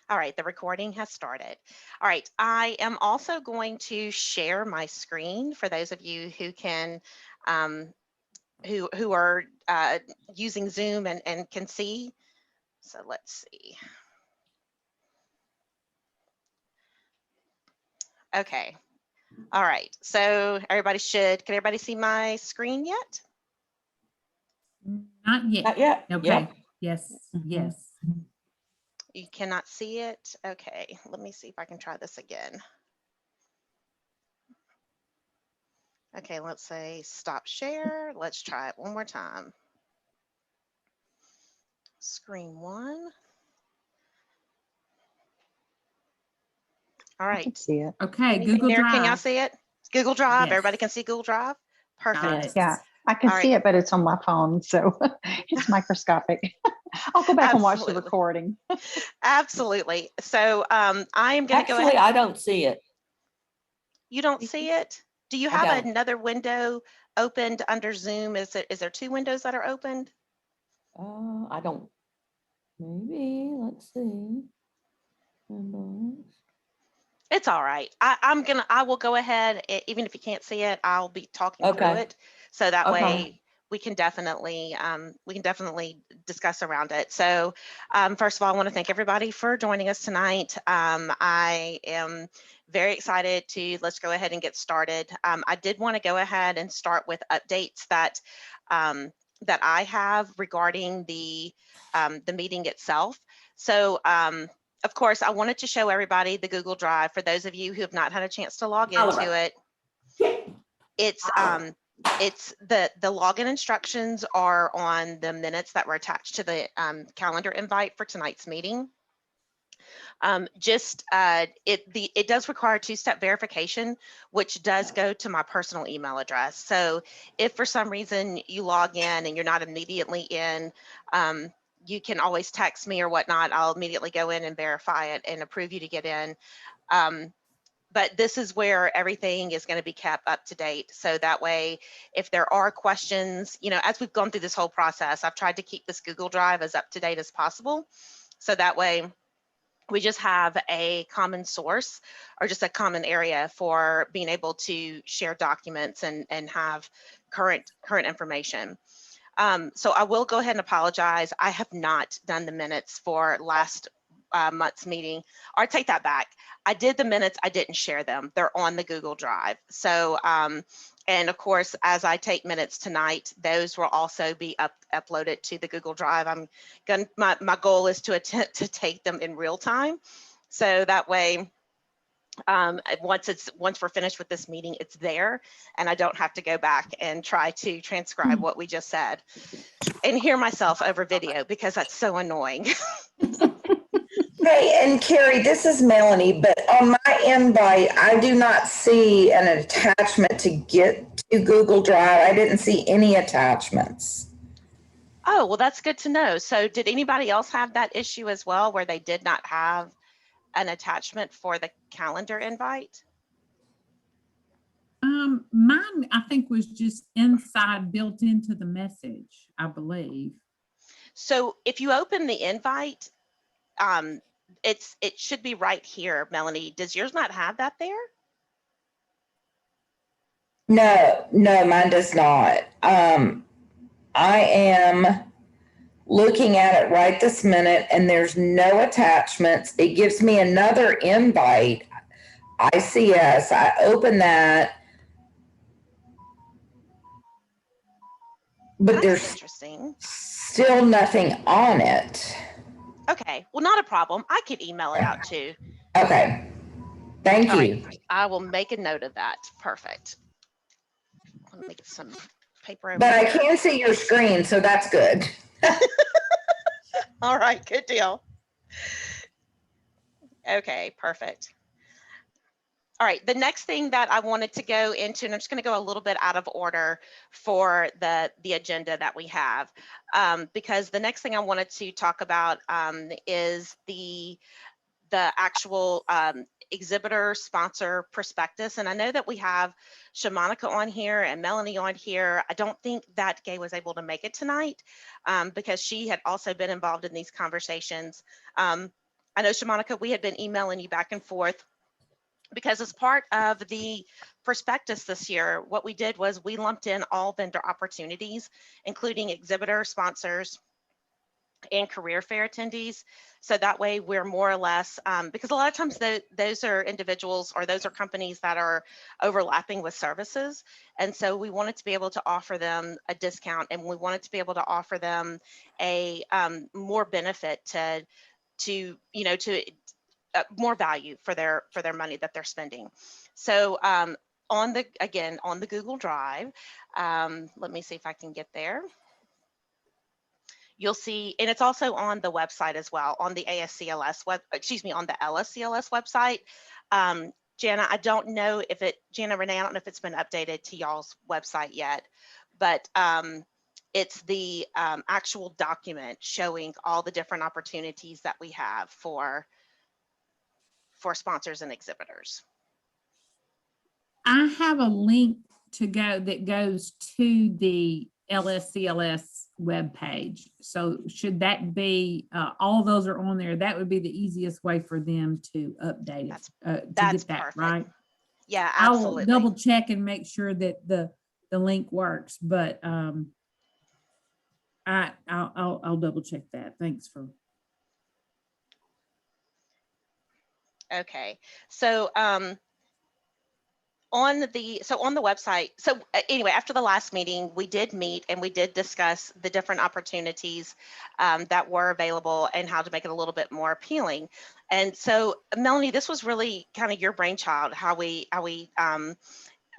All right, the recording has started. All right, I am also going to share my screen for those of you who can, who are using Zoom and can see. So let's see. Okay. All right. So can everybody see my screen yet? Not yet. Not yet. Okay. Yep. Yes. Yes. You cannot see it? Okay. Let me see if I can try this again. Okay, let's say stop share. Let's try it one more time. Screen one. All right. See it. Okay. Anything Google there? Drive. Can y'all see it? Google Drive. Yes. Everybody can see Google Drive? Perfect. Yes. Yeah, I can All see right. it, but it's on my phone, so it's microscopic. I'll go back and watch the Absolutely. recording. Absolutely. So I am going to go Actually, ahead. I don't see it. You don't see it? Do you I have don't. another window opened under Zoom? Is there two windows that are opened? I don't. Maybe. Let's see. Windows. It's all right. I will go ahead, even if you can't see it, I'll be talking through Okay. it. So that Okay. way we can definitely discuss around it. So first of all, I want to thank everybody for joining us tonight. I am very excited let's go ahead and get started. I did want to go ahead and start with updates that I have regarding the meeting itself. So of course, I wanted to show everybody the Google Drive. For those of you who have not had a chance to log into it, it's the login instructions are on the minutes that were attached to the calendar invite for tonight's meeting. It does require two-step verification, which does go to my personal email address. So if for some reason you log in and you're not immediately in, you can always text me or whatnot. I'll immediately go in and verify it and approve you to get in. But this is where everything is going to be kept up to date. So that way, if there are questions, as we've gone through this whole process, I've tried to keep this Google Drive as up to date as possible. So that way, we just have a common source or just a common area for being able to share documents and have current information. So I will go ahead and apologize. I have not done the minutes for last month's meeting, or I take that back. I did the minutes, I didn't share them. They're on the Google Drive. So, and of course, as I take minutes tonight, those will also be uploaded to the Google Drive. My goal is to attempt to take them in real time. So that way, once we're finished with this meeting, it's there and I don't have to go back and try to transcribe what we just said and hear myself over video because that's so annoying. Hey, and Carrie, this is Melanie, but on my invite, I do not see an attachment to get to Google Drive. I didn't see any attachments. Oh, well, that's good to know. So did anybody else have that issue as well, where they did not have an attachment for the calendar invite? Mine, I think, was just inside, built into the message, I believe. So if you open the invite, it should be right here, Melanie. Does yours not have that there? No, mine does not. I am looking at it right this minute and there's no attachments. It gives me another invite, ICS. I open that, but there's interesting. Still nothing on it. Okay, well, not a problem. I could email it out too. Okay, thank All you. right, I will make a note of that. Perfect. Let me get some paper over But here. I can see your screen, so that's good. All right, good deal. Okay, perfect. All right, the next thing that I wanted to go into, and I'm just going to go a little bit out of order for the agenda that we have, because the next thing I wanted to talk about is the actual exhibitor sponsor prospectus. And I know that we have Shamanika on here and Melanie on here. I don't think that Gay was able to make it tonight because she had also been involved in these conversations. I know, Shamanika, we had been emailing you back and forth because as part of the prospectus this year, what we did was we lumped in all vendor opportunities, including exhibitor sponsors and career fair attendees. So that way we're more or less, because a lot of times those are individuals or those are companies that are overlapping with services. And so we wanted to be able to offer them a discount, and we wanted to be able to offer them a more benefit to more value for their money that they're spending. So on the Google Drive, let me see if I can get there. You'll see, and it's also on the website as well, on the ASCLS on the LSCLS website. Jana, I don't know if Jana Renee, I don't know if it's been updated to y'all's website yet, but it's the actual document showing all the different opportunities that we have for sponsors and exhibitors. I have a link to go that goes to the LSCLS webpage. So should that be, all those are on there? That would be the easiest way for them to update it, to That's get that perfect. right. Yeah, I will absolutely. double check and make sure that the link works, but I'll double check that. Thanks for. Okay, so on the website, so anyway, after the last meeting, we did meet and we did discuss the different opportunities that were available and how to make it a little bit more appealing. And so, Melanie, this was really kind of your brainchild, how we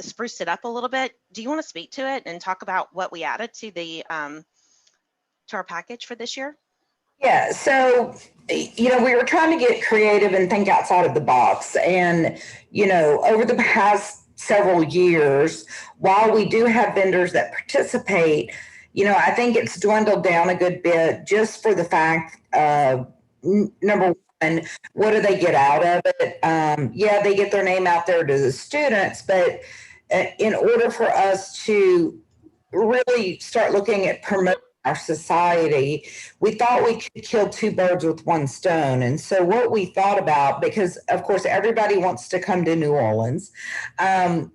spruced it up a little bit. Do you want to speak to it and talk about what we added to the to our package for this year? Yeah, so, we were trying to get creative and think outside of the box. And, over the past several years, while we do have vendors that participate, I think it's dwindled down a good bit just for the fact of, number one, what do they get out of it? Yeah, they get their name out there to the students, but in order for us to really start looking at promoting our society, we thought we could kill two birds with one stone. And so what we thought about, because of course everybody wants to come to New Orleans,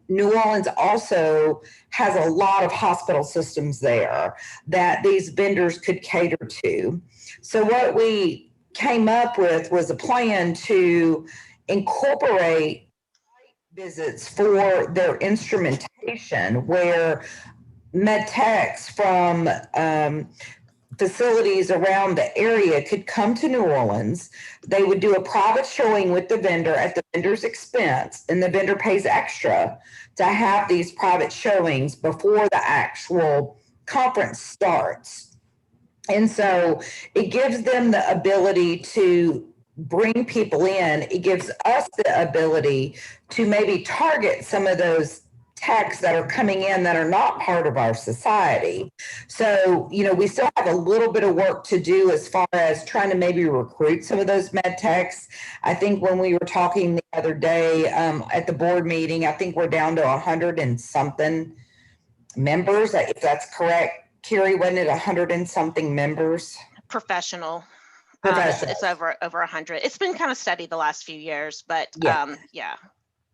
New Orleans also has a lot of hospital systems there that these vendors could cater to. So what we came up with was a plan to incorporate visits for their instrumentation, where med techs from facilities around the area could come to New Orleans. They would do a private showing with the vendor at the vendor's expense, and the vendor pays extra to have these private showings before the actual conference starts. And so it gives them the ability to bring people in. It gives us the ability to maybe target some of those techs that are coming in that are not part of our society. So, we still have a little bit of work to do as far as trying to maybe recruit some of those med techs. I think when we were talking the other day at the board meeting, I think we're down to 100 and something members, if that's correct. Carrie, wasn't it 100 and something members? Professional. Professional. It's over 100. It's been kind of steady the last few years, but Yeah. Yeah.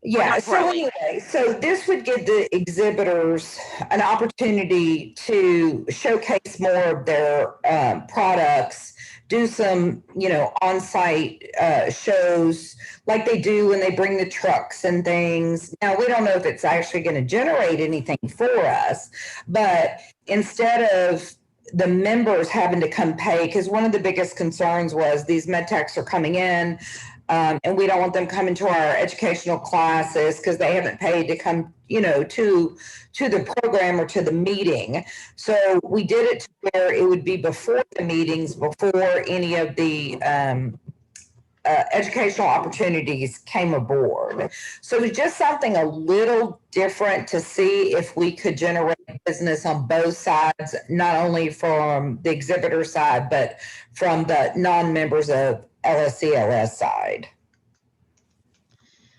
Yeah. So anyway, so this would give the exhibitors an opportunity to showcase more of their products, do some, on-site shows like they do when they bring the trucks and things. Now, we don't know if it's actually going to generate anything for us, but instead of the members having to come pay, because one of the biggest concerns was these med techs are coming in, and we don't want them coming to our educational classes because they haven't paid to come, to the program or to the meeting. So we did it to where it would be before the meetings, before any of the educational opportunities came aboard. So it's just something a little different to see if we could generate business on both sides, not only from the exhibitor side, but from the non-members of LSCLS side.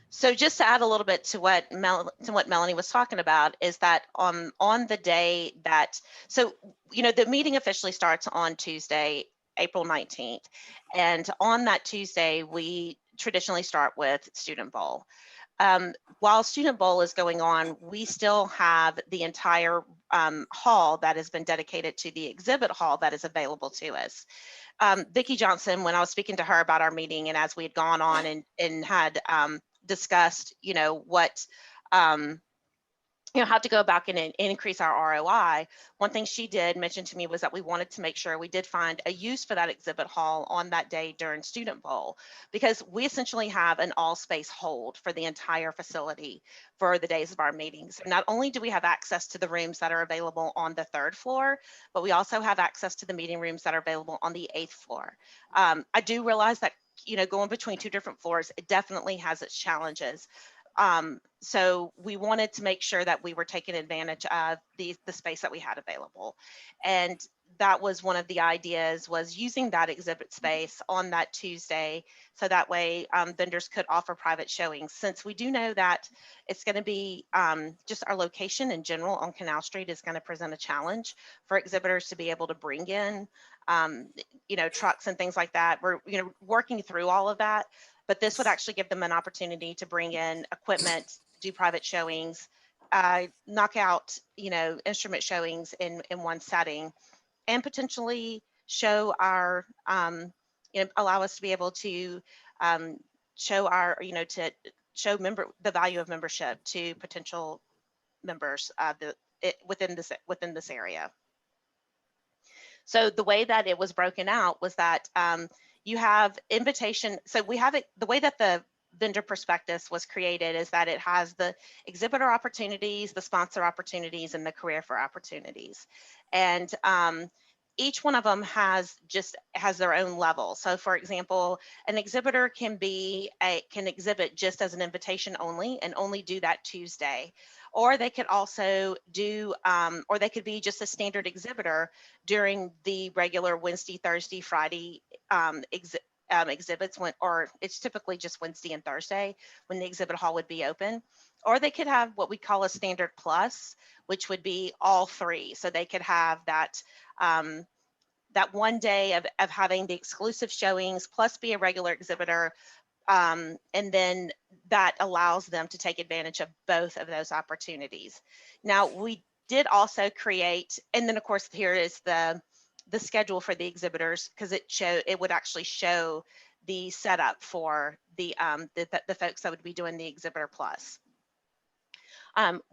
So just to add a little bit to what Melanie was talking about is that on the day that, so, the meeting officially starts on Tuesday, April 19th. And on that Tuesday, we traditionally start with Student Bowl. While Student Bowl is going on, we still have the entire hall that has been dedicated to the exhibit hall that is available to us. Vicki Johnson, when I was speaking to her about our meeting, and as we had gone on and had discussed, what how to go back and increase our ROI. One thing she did mention to me was that we wanted to make sure we did find a use for that exhibit hall on that day during Student Bowl, because we essentially have an all space hold for the entire facility for the days of our meetings. Not only do we have access to the rooms that are available on the 3rd floor, but we also have access to the meeting rooms that are available on the 8th floor. I do realize that, going between 2 different floors, it definitely has its challenges. So we wanted to make sure that we were taking advantage of the space that we had available. And that was one of the ideas, was using that exhibit space on that Tuesday. So that way vendors could offer private showings, since we do know that it's going to be just our location in general on Canal Street is going to present a challenge for exhibitors to be able to bring in, trucks and things like that. We're, working through all of that. But this would actually give them an opportunity to bring in equipment, do private showings, knock out, instrument showings in one setting, and potentially show our, allow us to be able to show our, to show the value of membership to potential members within this area. So the way that it was broken out was that you have invitation. So we have it, the way that the vendor prospectus was created is that it has the exhibitor opportunities, the sponsor opportunities, and the career fair opportunities. And each one of them has their own level. So for example, an exhibitor can exhibit just as an invitation only and only do that Tuesday. Or they could also do, or they could be just a standard exhibitor during the regular Wednesday, Thursday, Friday exhibits, or it's typically just Wednesday and Thursday when the exhibit hall would be open. Or they could have what we call a standard plus, which would be all 3. So they could have that that one day of having the exclusive showings plus be a regular exhibitor. And then that allows them to take advantage of both of those opportunities. Now, we did also create, and then of course here is the schedule for the exhibitors, because it would actually show the setup for the folks that would be doing the exhibitor plus.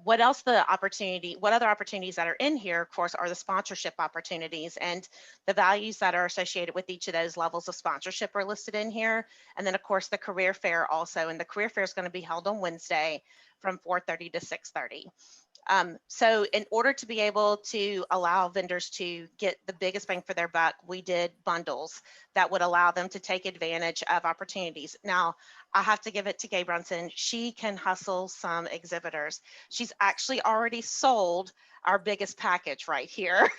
What other opportunities that are in here, of course, are the sponsorship opportunities, and the values that are associated with each of those levels of sponsorship are listed in here. And then of course the career fair also, and the career fair is going to be held on Wednesday from 4:30 to 6:30. So in order to be able to allow vendors to get the biggest bang for their buck, we did bundles that would allow them to take advantage of opportunities. Now, I have to give it to Gay Brunson. She can hustle some exhibitors. She's actually already sold our biggest package right here,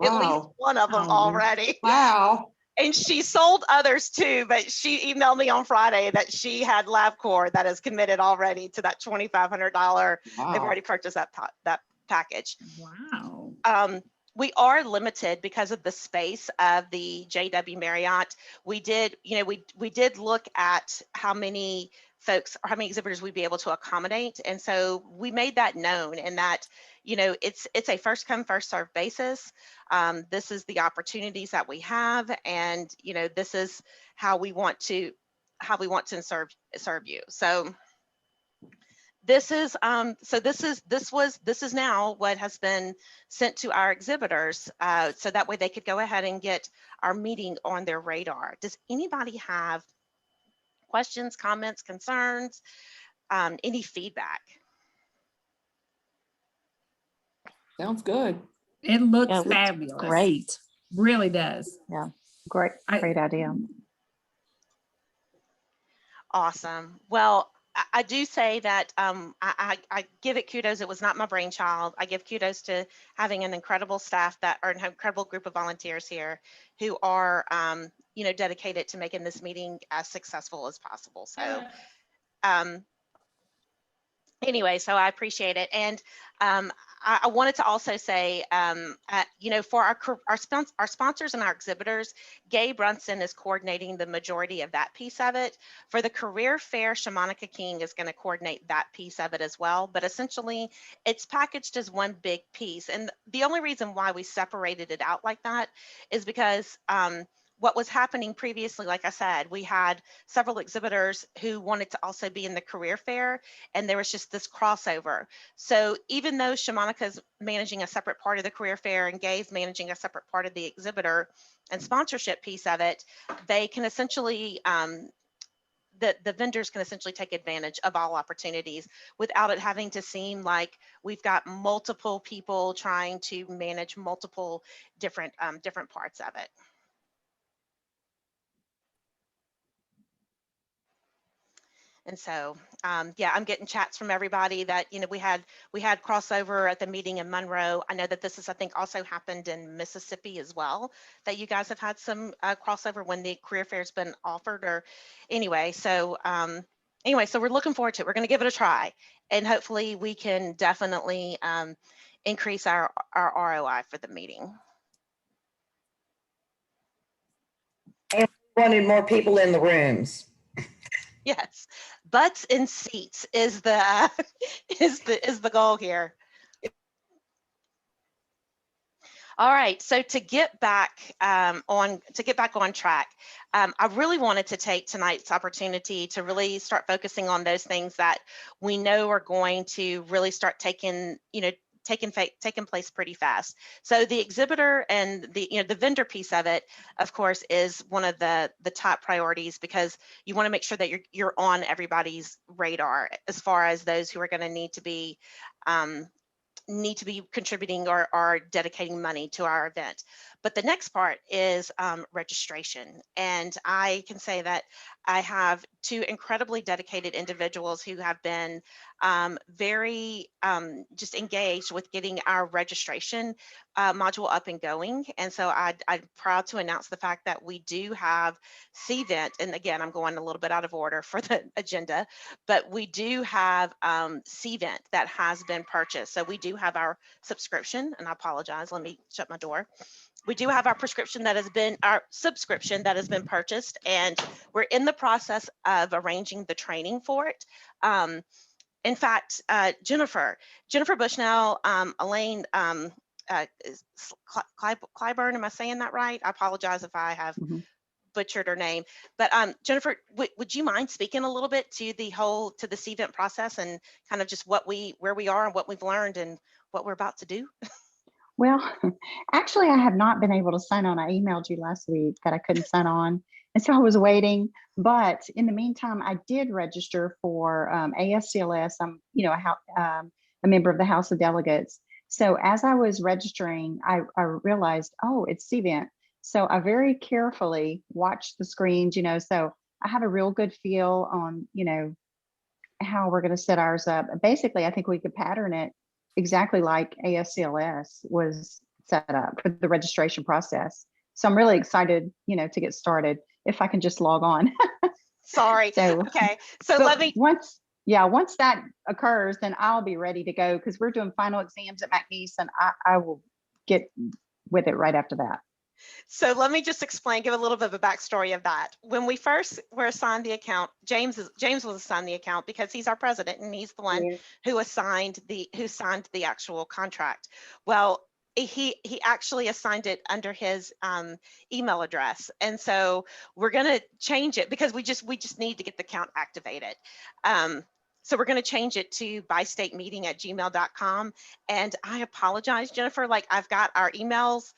at least one of them already. Wow. And she sold others too, but she emailed me on Friday that she had LabCorp that is committed already to that $2,500. Wow. They've already purchased that package. Wow. We are limited because of the space of the JW Marriott. We did, we did look at how many folks or how many exhibitors we'd be able to accommodate. And so we made that known, and that, it's a first come, first served basis. This is the opportunities that we have, and, this is how we want to serve you. So this is this is now what has been sent to our exhibitors, so that way they could go ahead and get our meeting on their radar. Does anybody have questions, comments, concerns, any feedback? Sounds good. It looks Yeah, it looks fabulous. Great. Really does. Great idea. Awesome. Well, I do say that I give it kudos. It was not my brainchild. I give kudos to having an incredible staff an incredible group of volunteers here who are, dedicated to making this meeting as successful as possible. So anyway, so I appreciate it. And I wanted to also say, you know, for our sponsors and our exhibitors, Gabe Brunson is coordinating the majority of that piece of it. For the career fair, Shamanika King is going to coordinate that piece of it as well. But essentially, it's packaged as one big piece. And the only reason why we separated it out like that is because what was happening previously, like I said, we had several exhibitors who wanted to also be in the career fair, and there was just this crossover. So even though Shamonica's managing a separate part of the career fair and Gay's managing a separate part of the exhibitor and sponsorship piece of it, they can essentially, the vendors can essentially take advantage of all opportunities without it having to seem like we've got multiple people trying to manage multiple different parts of it. And so, yeah, I'm getting chats from everybody that, you know, we had crossover at the meeting in Monroe. I know that this is, I think, also happened in Mississippi as well, that you guys have had some crossover when the career fair's been offered, or anyway. So anyway, so we're looking forward to it. We're going to give it a try, and hopefully we can definitely increase our ROI for the meeting. And we wanted more people in the rooms. Yes, butts in seats is the is the goal here. All right, so to get back on track, I really wanted to take tonight's opportunity to really start focusing on those things that we know are going to really start taking place pretty fast. So the exhibitor and the vendor piece of it, of course, is one of the top priorities, because you want to make sure that you're on everybody's radar as far as those who are going to need to be contributing or dedicating money to our event. But the next part is registration. And I can say that I have two incredibly dedicated individuals who have been very just engaged with getting our registration module up and going. And so I'm proud to announce the fact that we do have CVent. And again, I'm going a little bit out of order for the agenda, but we do have CVent that has been purchased. So we do have our subscription, and I apologize, let me shut my door. We do have our subscription that has been purchased, and we're in the process of arranging the training for it. In fact, Jennifer Bushnell, Elaine Clyburn, am I saying that right? I apologize if I have butchered her name, but Jennifer, would you mind speaking a little bit to the CVent process and kind of just where we are and what we've learned and what we're about to do? Well, actually, I have not been able to sign on. I emailed you last week that I couldn't sign on. And so I was waiting. But in the meantime, I did register for ASCLS. I'm, a member of the House of Delegates. So as I was registering, I realized, oh, it's CVent. So I very carefully watched the screens, so I have a real good feel on, how we're going to set ours up. Basically, I think we could pattern it exactly like ASCLS was set up for the registration process. So I'm really excited, to get started if I can just log on. Sorry. So, okay. So let me. Once that occurs, then I'll be ready to go, because we're doing final exams at McNeese, and I will get with it right after that. So let me just give a little bit of a backstory of that. When we first were assigned the account, James was assigned the account because he's our president and he's the one who signed the actual contract. Well, he actually assigned it under his email address, and so we're going to change it because we just need to get the account activated. So we're going to change it to bystatemeeting@gmail.com. And I apologize, Jennifer, I've got our emails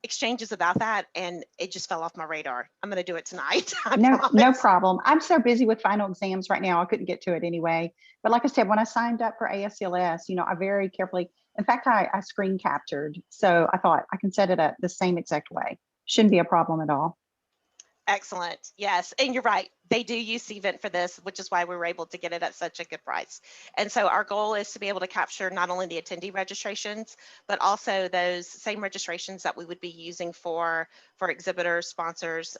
exchanges about that and it just fell off my radar. I'm going to do it tonight. No problem. I'm so busy with final exams right now, I couldn't get to it anyway. But like I said, when I signed up for ASCLS, I very carefully, in fact, I screen captured. So I thought I can set it up the same exact way. Shouldn't be a problem at all. Excellent. Yes. And you're right. They do use CVent for this, which is why we were able to get it at such a good price. And so our goal is to be able to capture not only the attendee registrations, but also those same registrations that we would be using for exhibitors, sponsors,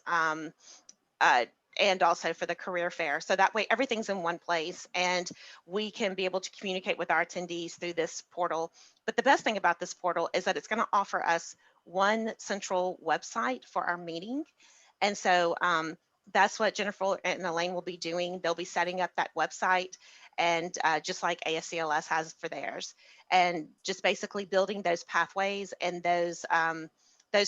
and also for the career fair. So that way everything's in one place and we can be able to communicate with our attendees through this portal. But the best thing about this portal is that it's going to offer us one central website for our meeting. And so that's what Jennifer and Elaine will be doing. They'll be setting up that website, and just like ASCLS has for theirs, and just basically building those pathways and those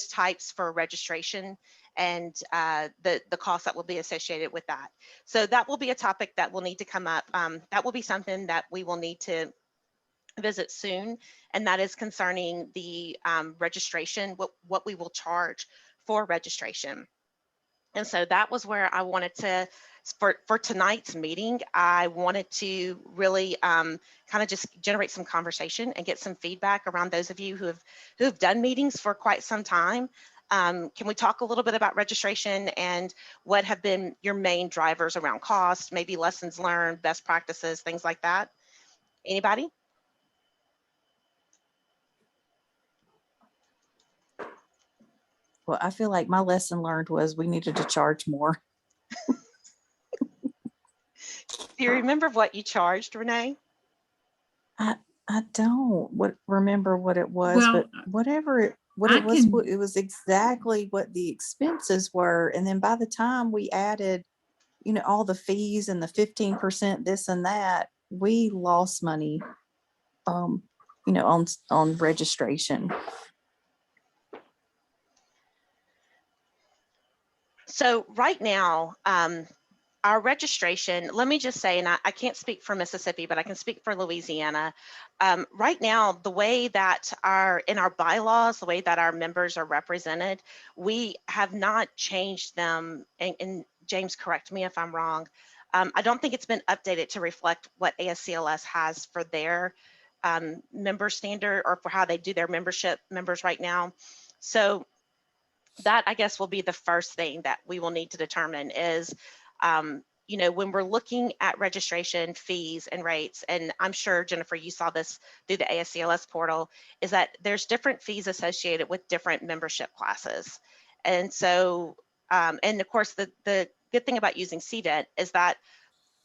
types for registration and the cost that will be associated with that. So that will be a topic that will need to come up. That will be something that we will need to visit soon, and that is concerning the registration, what we will charge for registration. And so that was where I wanted to, for tonight's meeting, I wanted to really kind of just generate some conversation and get some feedback around those of you who have done meetings for quite some time. Can we talk a little bit about registration and what have been your main drivers around cost, maybe lessons learned, best practices, things like that? Anybody? Well, I feel like my lesson learned was we needed to charge more. Do you remember what you charged, Renee? I don't remember what it was, Well, but whatever it I was, can- it was exactly what the expenses were. And then by the time we added, all the fees and the 15%, this and that, we lost money, on registration. So right now, our registration, let me just say, and I can't speak for Mississippi, but I can speak for Louisiana. Right now, the way that in our bylaws, the way that our members are represented, we have not changed them. And James, correct me if I'm wrong. I don't think it's been updated to reflect what ASCLS has for their member standard or for how they do their members right now. So that, I guess, will be the first thing that we will need to determine is, when we're looking at registration fees and rates, and I'm sure, Jennifer, you saw this through the ASCLS portal, is that there's different fees associated with different membership classes. And so, and of course, the good thing about using CDET is that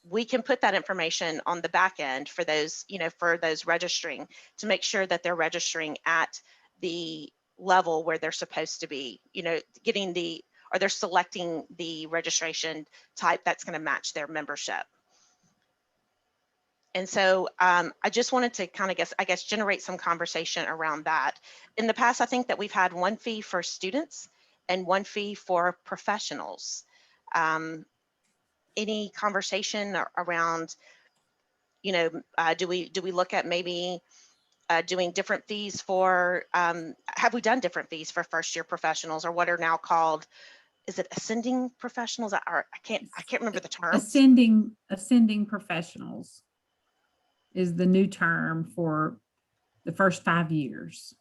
we can put that information on the back end for those, for those registering, to make sure that they're registering at the level where they're supposed to be, or they're selecting the registration type that's going to match their membership. And so I just wanted to kind of generate some conversation around that. In the past, I think that we've had one fee for students and one fee for professionals. Any conversation around, do we look at maybe doing different fees for, have we done different fees for first year professionals, or what are now called, is it ascending professionals? Or I can't remember the term. Ascending professionals is the new term for the first 5 years.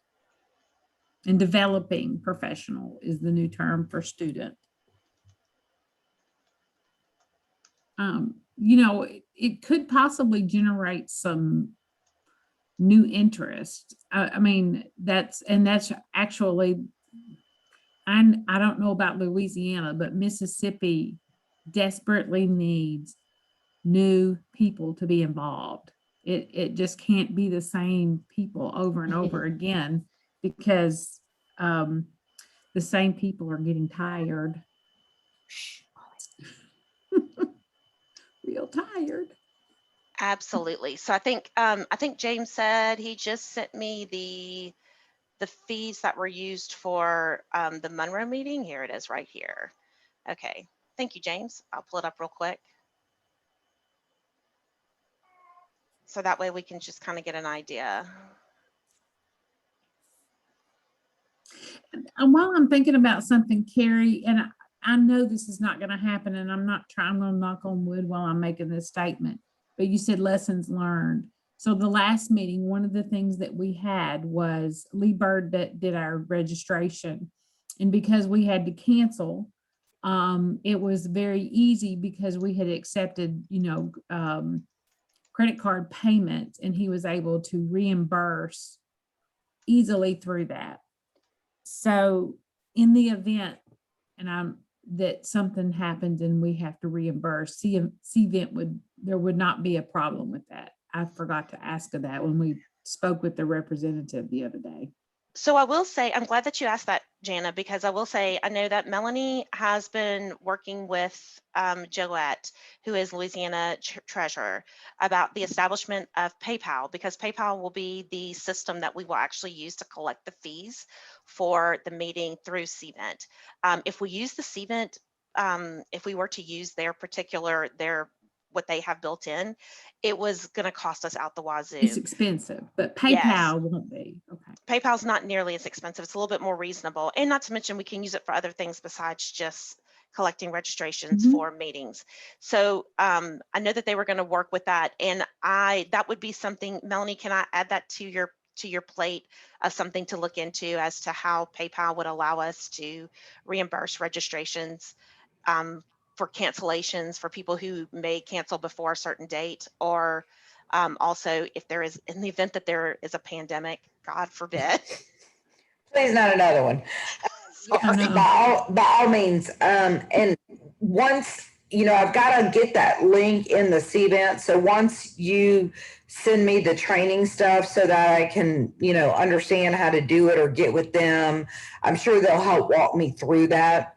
And developing professional is the new term for student. It could possibly generate some new interest. I mean, that's actually, I don't know about Louisiana, but Mississippi desperately needs new people to be involved. It just can't be the same people over and over again, because the same people are getting tired. Real tired. Absolutely. So I think James said he just sent me the fees that were used for the Monroe meeting. Here it is right here. Okay. Thank you, James. I'll pull it up real quick. So that way we can just kind of get an idea. And while I'm thinking about something, Carrie, and I know this is not going to happen, and I'm going to knock on wood while I'm making this statement, but you said lessons learned. So the last meeting, one of the things that we had was Lee Bird that did our registration. And because we had to cancel, it was very easy because we had accepted, credit card payments, and he was able to reimburse easily through that. So in the event, and I'm that something happened and we have to reimburse, CVent there would not be a problem with that. I forgot to ask her that when we spoke with the representative the other day. So I will say, I'm glad that you asked that, Jana, because I will say, I know that Melanie has been working with Joette, who is Louisiana treasurer, about the establishment of PayPal, because PayPal will be the system that we will actually use to collect the fees for the meeting through CVent. If we use the CVent, if we were to use what they have built in, it was going to cost us out the wazoo. It's expensive, but PayPal Yes. won't be. Okay. PayPal's not nearly as expensive. It's a little bit more reasonable. And not to mention, we can use it for other things besides just collecting registrations for meetings. So I know that they were going to work with that. And that would be something, Melanie, can I add that to your plate of something to look into as to how PayPal would allow us to reimburse registrations for cancellations for people who may cancel before a certain date, or also if there is, in the event that there is a pandemic, God forbid. Please, not another one. Oh, no. By all means. And once, I've got to get that link in the CVent. So once you send me the training stuff so that I can, understand how to do it or get with them, I'm sure they'll help walk me through that.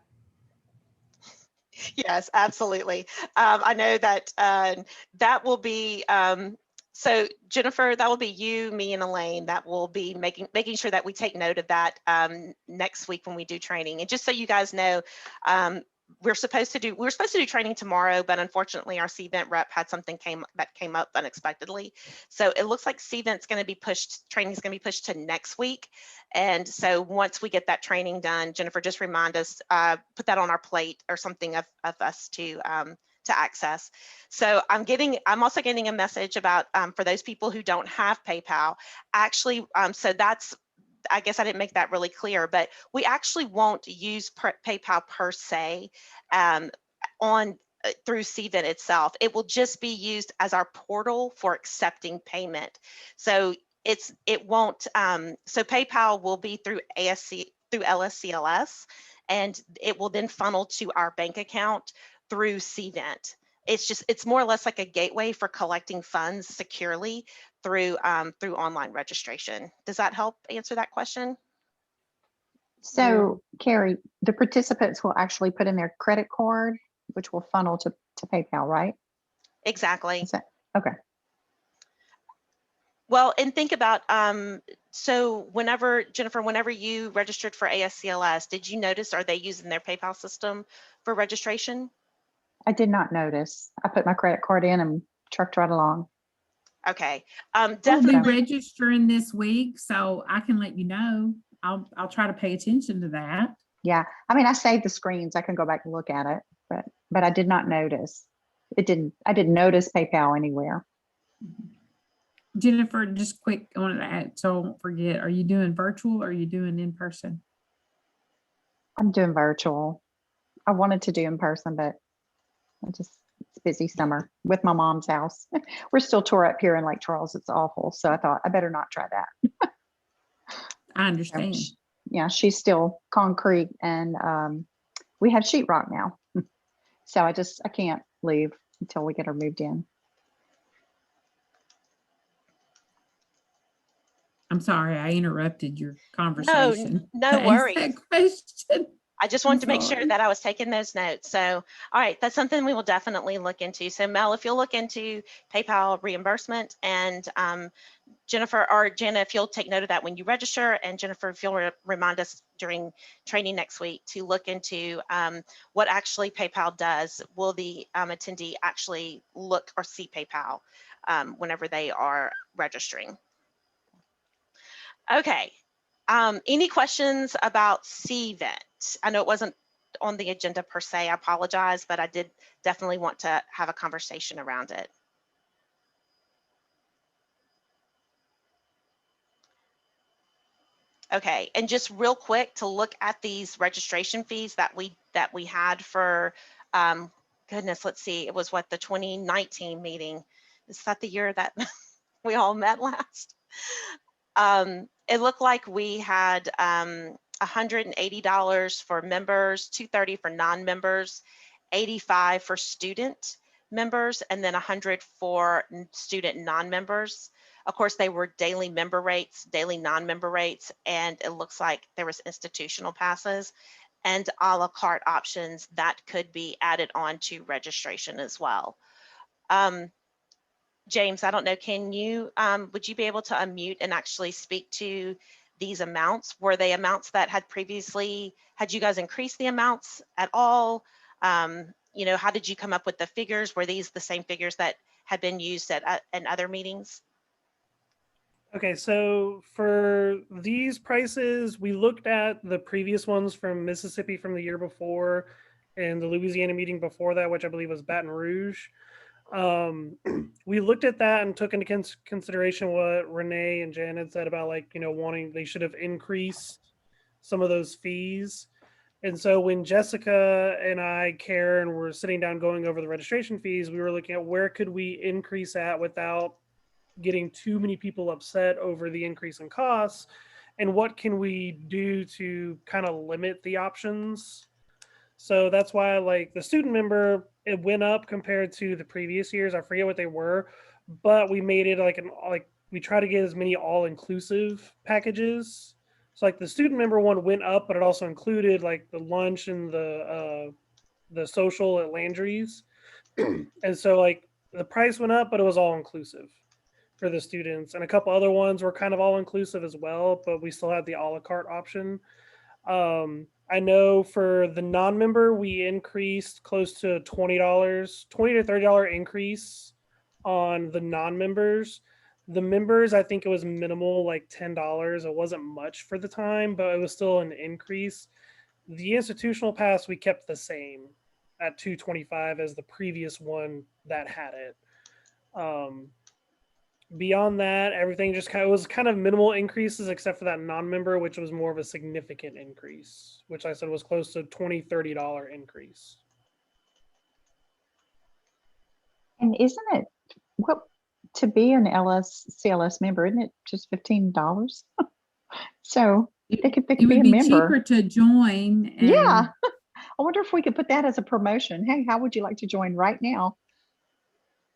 Yes, absolutely. I know that that will be, so Jennifer, that will be you, me, and Elaine that will be making sure that we take note of that next week when we do training. And just so you guys know, we were supposed to do training tomorrow, but unfortunately our CVent rep had something that came up unexpectedly. So it looks like CVent's going to be training is going to be pushed to next week. And so once we get that training done, Jennifer, just remind us, put that on our plate or something of us to access. So I'm also getting a message about for those people who don't have PayPal, actually, so that's, I guess I didn't make that really clear, but we actually won't use PayPal per se through CVent itself. It will just be used as our portal for accepting payment. So it won't, so PayPal will be through LSCLS, and it will then funnel to our bank account through CVent. It's more or less like a gateway for collecting funds securely through online registration. Does that help answer that question? So Carrie, the participants will actually put in their credit card, which will funnel to PayPal, right? Exactly. Okay. Well, and think about, so Jennifer, whenever you registered for ASCLS, did you notice, are they using their PayPal system for registration? I did not notice. I put my credit card in and trucked right along. Okay. We'll Definitely. be registering this week, so I can let you know. I'll try to pay attention to that. Yeah. I mean, I saved the screens. I can go back and look at it, but I did not notice. I didn't notice PayPal anywhere. Jennifer, just quick, I wanted to add, so I won't forget, are you doing virtual or are you doing in person? I'm doing virtual. I wanted to do in person, but it's busy summer with my mom's house. We're still tore up here in Lake Charles. It's awful. So I thought I better not try that. I understand. Yeah, she's still concrete, and we have sheetrock now. So I can't leave until we get her moved in. I'm sorry, I interrupted your conversation. No worries. That question. I just wanted to make sure that I was taking those notes. So, all right, that's something we will definitely look into. So Mel, if you'll look into PayPal reimbursement, and Jennifer or Jana, if you'll take note of that when you register, and Jennifer, if you'll remind us during training next week to look into what actually PayPal does. Will the attendee actually look or see PayPal whenever they are registering? Okay. Any questions about CVent? I know it wasn't on the agenda per se, I apologize, but I did definitely want to have a conversation around it. Okay, and just real quick to look at these registration fees that we had for, goodness, let's see, it was what, the 2019 meeting. Is that the year that we all met last? It looked like we had $180 for members, $230 for non-members, $85 for student members, and then $100 for student non-members. Of course, they were daily member rates, daily non-member rates, and it looks like there was institutional passes and a la carte options that could be added on to registration as well. James, I don't know, would you be able to unmute and actually speak to these amounts? Were they amounts that had you guys increased the amounts at all? How did you come up with the figures? Were these the same figures that had been used in other meetings? Okay, so for these prices, we looked at the previous ones from Mississippi from the year before and the Louisiana meeting before that, which I believe was Baton Rouge. We looked at that and took into consideration what Renee and Janet said about they should have increased some of those fees. And so when Jessica and I, Karen, were sitting down going over the registration fees, we were looking at where could we increase at without getting too many people upset over the increase in costs, and what can we do to kind of limit the options. So that's why the student member, it went up compared to the previous years. I forget what they were, but we made it we try to get as many all-inclusive packages. So the student member one went up, but it also included the lunch and the social at Landry's. And so the price went up, but it was all inclusive for the students, and a couple other ones were kind of all inclusive as well, but we still had the a la carte option. I know for the non-member, we increased close to $20 to $30 increase on the non-members. The members, I think it was minimal, like $10. It wasn't much for the time, but it was still an increase. The institutional pass we kept the same at $225 as the previous one that had it. Beyond that, everything just was kind of minimal increases, except for that non-member, which was more of a significant increase, which I said was close to $20, $30 increase. And isn't it, to be an CLS member, isn't it just $15? So they could It be a would be member. cheaper to join. And Yeah. I wonder if we could put that as a promotion. Hey, how would you like to join right now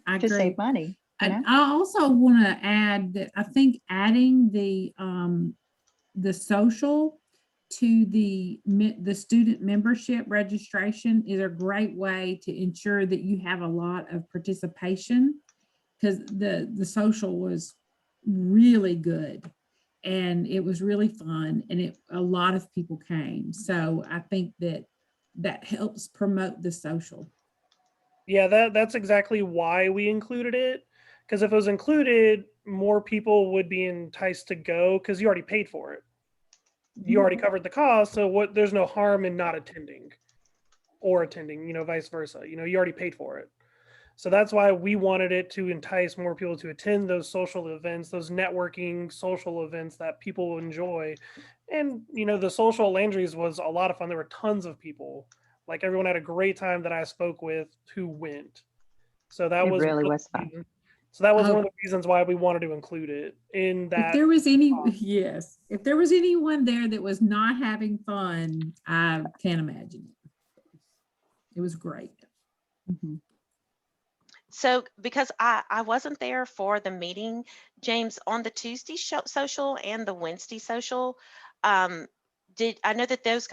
I to agree. save money? I also want to add that I think adding the social to the student membership registration is a great way to ensure that you have a lot of participation, because the social was really good and it was really fun, and a lot of people came. So I think that helps promote the social. Yeah, that's exactly why we included it. Because if it was included, more people would be enticed to go because you already paid for it. You already covered the cost, so there's no harm in not attending or attending, vice versa. You already paid for it. So that's why we wanted it to entice more people to attend those social events, those networking social events that people will enjoy. And, the social Landry's was a lot of fun. There were tons of people. Everyone had a great time that I spoke with who went. So that It was really was fun. So that was one of the reasons why we wanted to include it in that. If there was if there was anyone there that was not having fun, I can't imagine it. It was great. Mm-hmm. So because I wasn't there for the meeting, James, on the Tuesday social and the Wednesday social, I know that those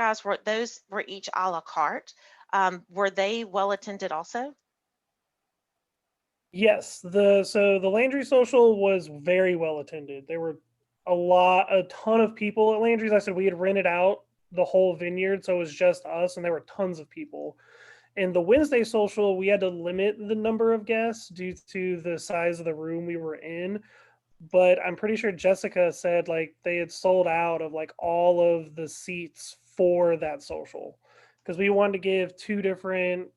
were each a la carte. Were they well attended also? Yes, the Landry social was very well attended. There were a ton of people at Landry's. I said we had rented out the whole vineyard, so it was just us, and there were tons of people. In the Wednesday social, we had to limit the number of guests due to the size of the room we were in. But I'm pretty sure Jessica said they had sold out of all of the seats for that social, because we wanted to give two different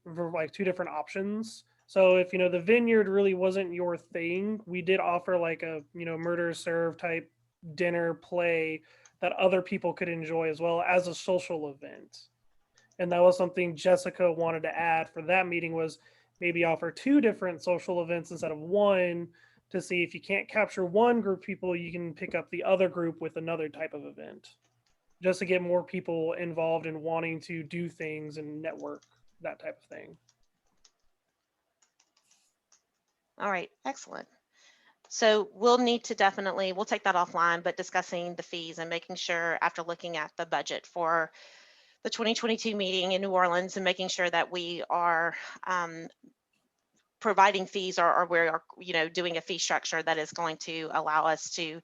options. So if the vineyard really wasn't your thing, we did offer a murder serve type dinner play that other people could enjoy as well as a social event. And that was something Jessica wanted to add for that meeting, was maybe offer two different social events instead of one, to see if you can't capture one group of people, you can pick up the other group with another type of event. just to get more people involved in wanting to do things and network, that type of thing. All right, excellent. So we'll need to we'll take that offline, but discussing the fees and making sure after looking at the budget for the 2022 meeting in New Orleans and making sure that we are providing fees or we are, doing a fee structure that is going to allow us to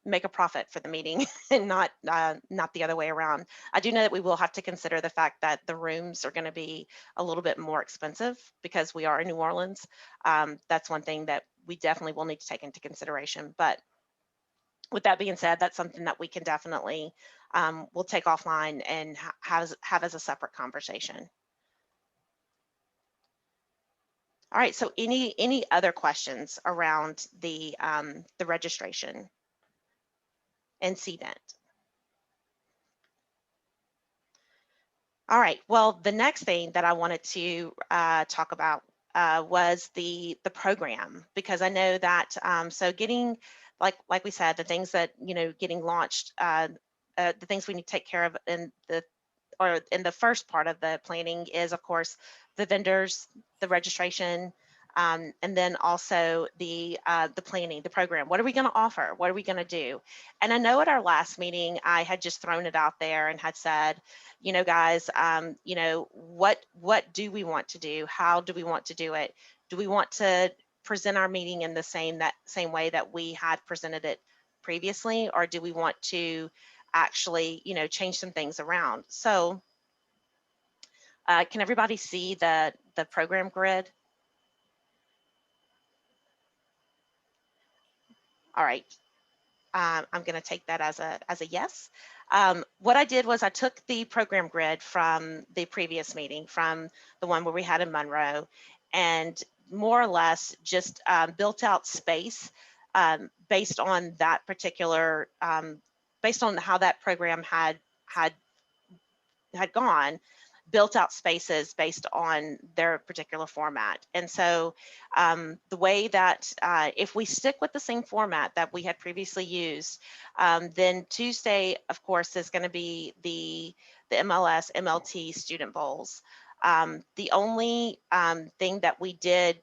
make a profit for the meeting and not the other way around. I do know that we will have to consider the fact that the rooms are going to be a little bit more expensive because we are in New Orleans. That's one thing that we definitely will need to take into consideration. But with that being said, that's something that we can definitely we'll take offline and have as a separate conversation. All right, so any other questions around the registration and CVent? All right, well, the next thing that I wanted to talk about was the program, because I know that so getting, like we said, the things that, getting launched, the things we need to take care of in the first part of the planning is, of course, the vendors, the registration, and then also the planning, the program. What are we going to offer? What are we going to do? And I know at our last meeting, I had just thrown it out there and had said, guys, what do we want to do? How do we want to do it? Do we want to present our meeting in the same way that we had presented it previously, or do we want to actually, change some things around? So can everybody see the program grid? All right. I'm going to take that as a yes. What I did was I took the program grid from the previous meeting, from the one where we had in Monroe, and more or less just built out space based on that particular, based on how that program had gone, built out spaces based on their particular format. And so the way that if we stick with the same format that we had previously used, then Tuesday, of course, is going to be the MLS, MLT student bowls. The only thing that we did,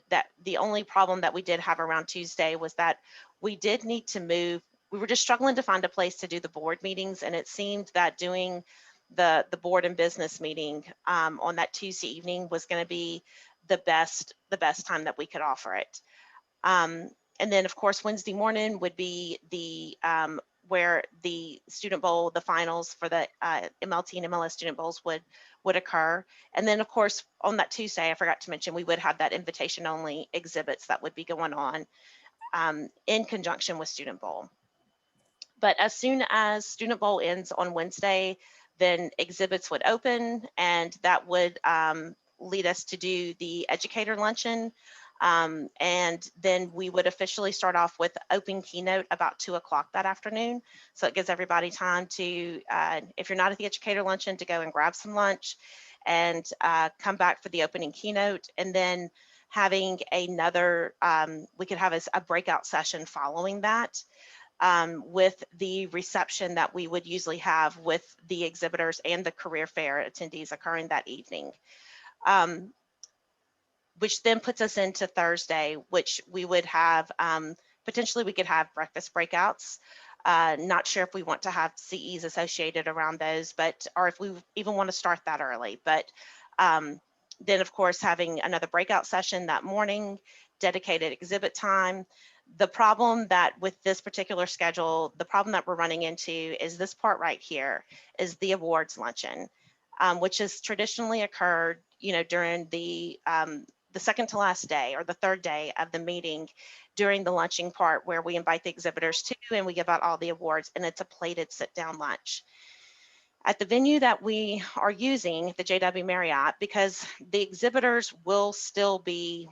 the only problem that we did have around Tuesday was that we did need to move. We were just struggling to find a place to do the board meetings, and it seemed that doing the board and business meeting on that Tuesday evening was going to be the best time that we could offer it. And then, of course, Wednesday morning would be the where the student bowl, the finals for the MLT and MLS student bowls would occur. And then, of course, on that Tuesday, I forgot to mention, we would have that invitation only exhibits that would be going on in conjunction with student bowl. But as soon as student bowl ends on Wednesday, then exhibits would open, and that would lead us to do the educator luncheon. And then we would officially start off with open keynote about 2 o'clock that afternoon. So it gives everybody time to, if you're not at the educator luncheon, to go and grab some lunch and come back for the opening keynote. And then having another, we could have a breakout session following that. With the reception that we would usually have with the exhibitors and the career fair attendees occurring that evening, which then puts us into Thursday, which we would have, potentially we could have breakfast breakouts. Not sure if we want to have CEs associated around those, but, or if we even want to start that early, but then of course having another breakout session that morning, dedicated exhibit time. The problem that with this particular schedule, the problem that we're running into is this part right here, is the awards luncheon, which has traditionally occurred, during the second to last day or the third day of the meeting, during the lunching part where we invite the exhibitors to and we give out all the awards, and it's a plated sit-down lunch. At the venue that we are using, the JW Marriott, because the exhibitors will still be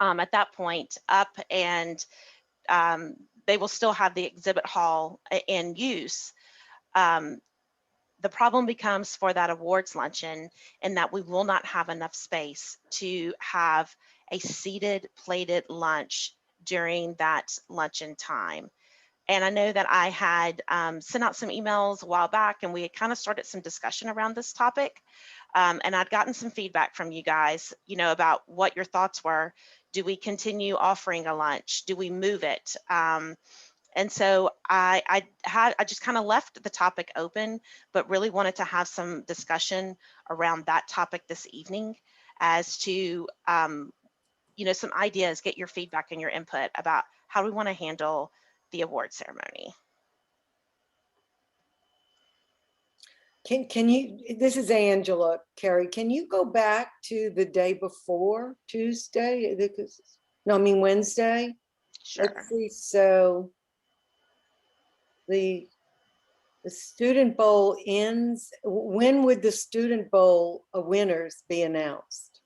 at that point up, and they will still have the exhibit hall in use. The problem becomes for that awards luncheon in that we will not have enough space to have a seated plated lunch during that luncheon time. And I know that I had sent out some emails a while back, and we had kind of started some discussion around this topic. And I'd gotten some feedback from you guys, you know, about what your thoughts were. Do we continue offering a lunch? Do we move it? And so I just kind of left the topic open, but really wanted to have some discussion around that topic this evening as to, you know, some ideas, get your feedback and your input about how we want to handle the award ceremony. Can you, this is Angela, Carrie, can you go back to the day before Tuesday? No, I mean Wednesday. Sure. Let's see, so the Student Bowl ends, when would the Student Bowl winners be announced?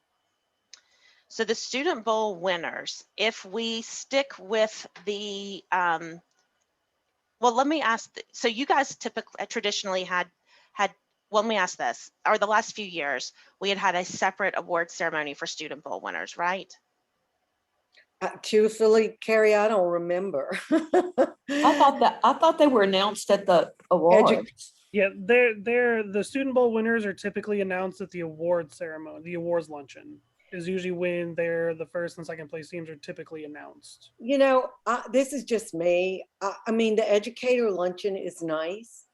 So the Student Bowl winners, if we stick with the, well, let me ask, so you guys typically, traditionally had, well, let me ask this, or the last few years, we had a separate award ceremony for Student Bowl winners, right? Truthfully, Carrie, I don't remember. I thought they were announced at the awards. Yeah, the Student Bowl winners are typically announced at the award ceremony. The awards luncheon is usually when the first and second place teams are typically announced. You know, this is just me. I mean, the educator luncheon is nice,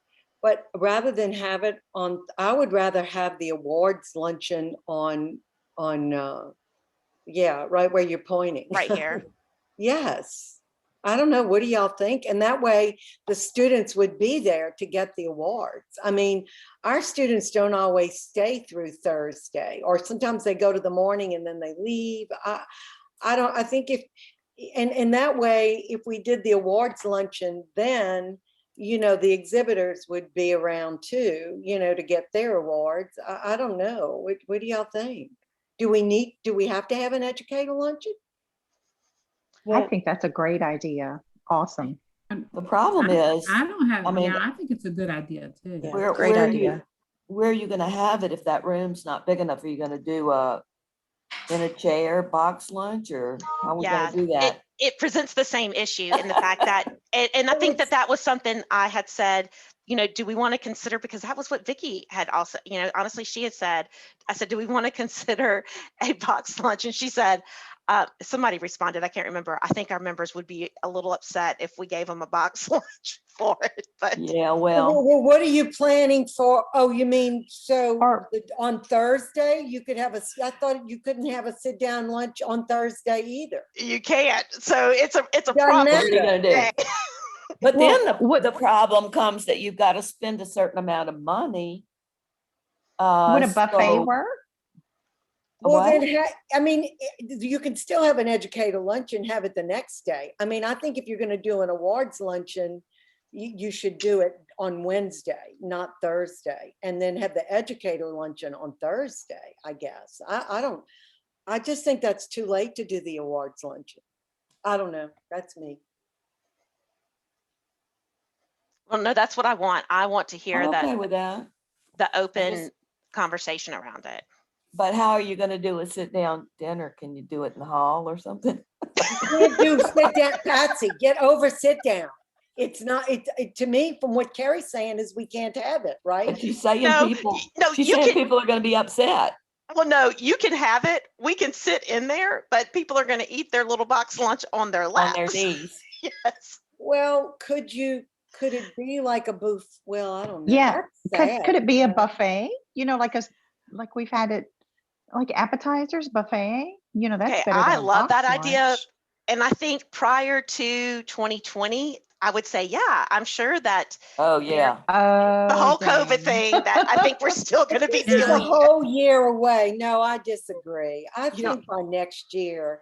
but rather than have it on, I would rather have the awards luncheon on yeah, right where you're pointing. Right here. Yes. I don't know. What do y'all think? And that way the students would be there to get the awards. I mean, our students don't always stay through Thursday, or sometimes they go to the morning and then they leave. I think if, and that way, if we did the awards luncheon, then, you know, the exhibitors would be around too, you know, to get their awards. I don't know. What do y'all think? Do we have to have an educator luncheon? I think that's a great idea. Awesome. The problem is, I don't have, I mean, yeah, I think it's a good idea too. Yeah. Great idea. Where are you gonna have it if that room's not big enough? Are you gonna do in a chair box lunch, or how are we Yeah, gonna do that? it presents the same issue in the fact that, and I think that was something I had said, you know, do we want to consider, because that was what Vicky had also, you know, honestly, she had said, I said, do we want to consider a box lunch? And she said, somebody responded, I can't remember. I think our members would be a little upset if we gave them a box lunch for it, but Yeah, well, What are you planning for? Oh, you mean, so Or- on Thursday, you could have I thought you couldn't have a sit down lunch on Thursday either. you can't. So it's a Done problem. that. what are you gonna do? Yeah. But Well, then the problem comes that you've got to spend a certain amount of money. Would a buffet so- work? Well, What? then, I mean, you can still have an educator lunch and have it the next day. I mean, I think if you're going to do an awards luncheon, you should do it on Wednesday, not Thursday, and then have the educator luncheon on Thursday, I guess. I just think that's too late to do the awards luncheon. I don't know. That's me. Well, no, that's what I want. I want to hear I'm okay that with that. the open just- conversation around it. But how are you gonna do a sit down dinner? Can you do it in the hall or something? Can't do sit down, Patsy, get over sit down. It's not, to me, from what Carrie's saying is we can't have it, right? But she's saying No, people, no, she's you saying can. people are gonna be upset. Well, no, you can have it. We can sit in there, but people are going to eat their little box lunch on their laps. On their knees. Yes. Well, could it be like a booth? Well, I don't know. Yeah, That's sad. Could it be a buffet? You know, like like we've had it, like appetizers buffet, you know, that's Okay, better than I a love that box idea. lunch. And I think prior to 2020, I would say, yeah, I'm sure that Oh, yeah. the whole Oh, COVID dang. thing, that I think we're still going to be It's a dealing. whole year away. No, I disagree. I You know- think by next year,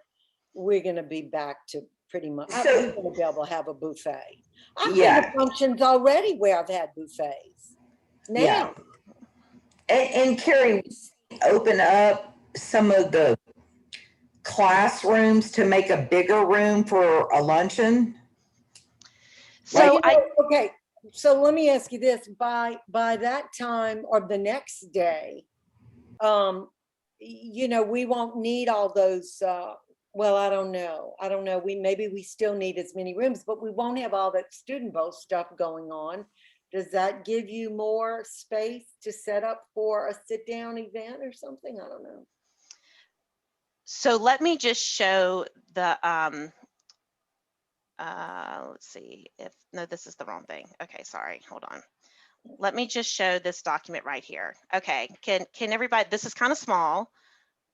we're gonna be back to pretty much, So- we're gonna be able to have a buffet. I've been Yeah. to functions already where I've had buffets. Yeah. Now, And Carrie, open up some of the classrooms to make a bigger room for a luncheon? So you I, know, okay, so let me ask you this, by that time or the next day, you know, we won't need all those Well, I don't know. I don't know. Maybe we still need as many rooms, but we won't have all that student bowl stuff going on. Does that give you more space to set up for a sit down event or something? I don't know. So let me just show the, let's see if, no, this is the wrong thing. Okay, sorry, hold on. Let me just show this document right here. Okay, can everybody, this is kind of small,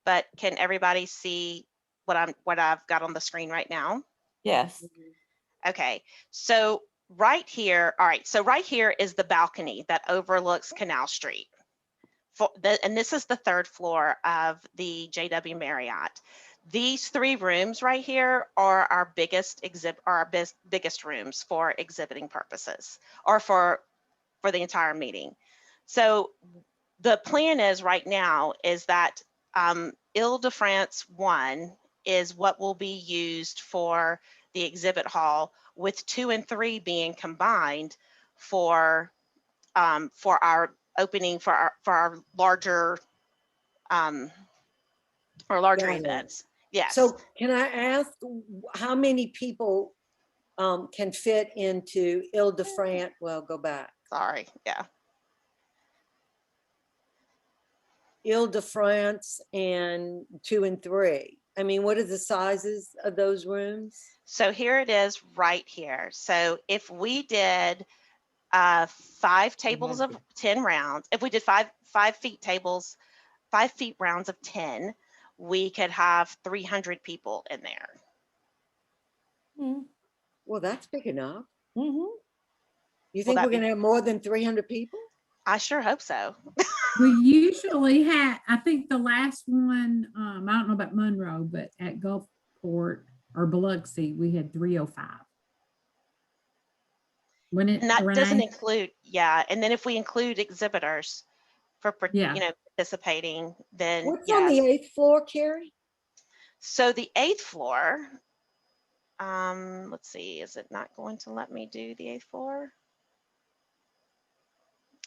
but can everybody see what I've got on the screen right now? Yes. Okay, so right here, all right, so right here is the balcony that overlooks Canal Street. And this is the third floor of the JW Marriott. These 3 rooms right here are our biggest biggest rooms for exhibiting purposes, or for the entire meeting. So the plan is right now is that Ile-de-France 1 is what will be used for the exhibit hall, with 2 and 3 being combined for our opening for our larger Got it. events. Yes. So can I ask how many people can fit into Ile-de-France? Well, go back. Sorry. Yeah. Ile-de-France and 2 and 3. I mean, what are the sizes of those rooms? So here it is right here. So if we did 5 tables of 10 rounds, if we did 5 feet tables, 5 feet rounds of 10, we could have 300 people in there. Well, that's big enough. Mhm. You think that we're going to have more than 300 people? I sure hope so. We usually had, I think the last one, I don't know about Monroe, but at Gulfport or Biloxi, we had 305. When it, And that doesn't Renee? include, yeah. And then if we include exhibitors for, Yeah. you know, participating, then What's on the yes. 8th floor, Carrie? So the 8th floor, let's see, is it not going to let me do the 8th floor?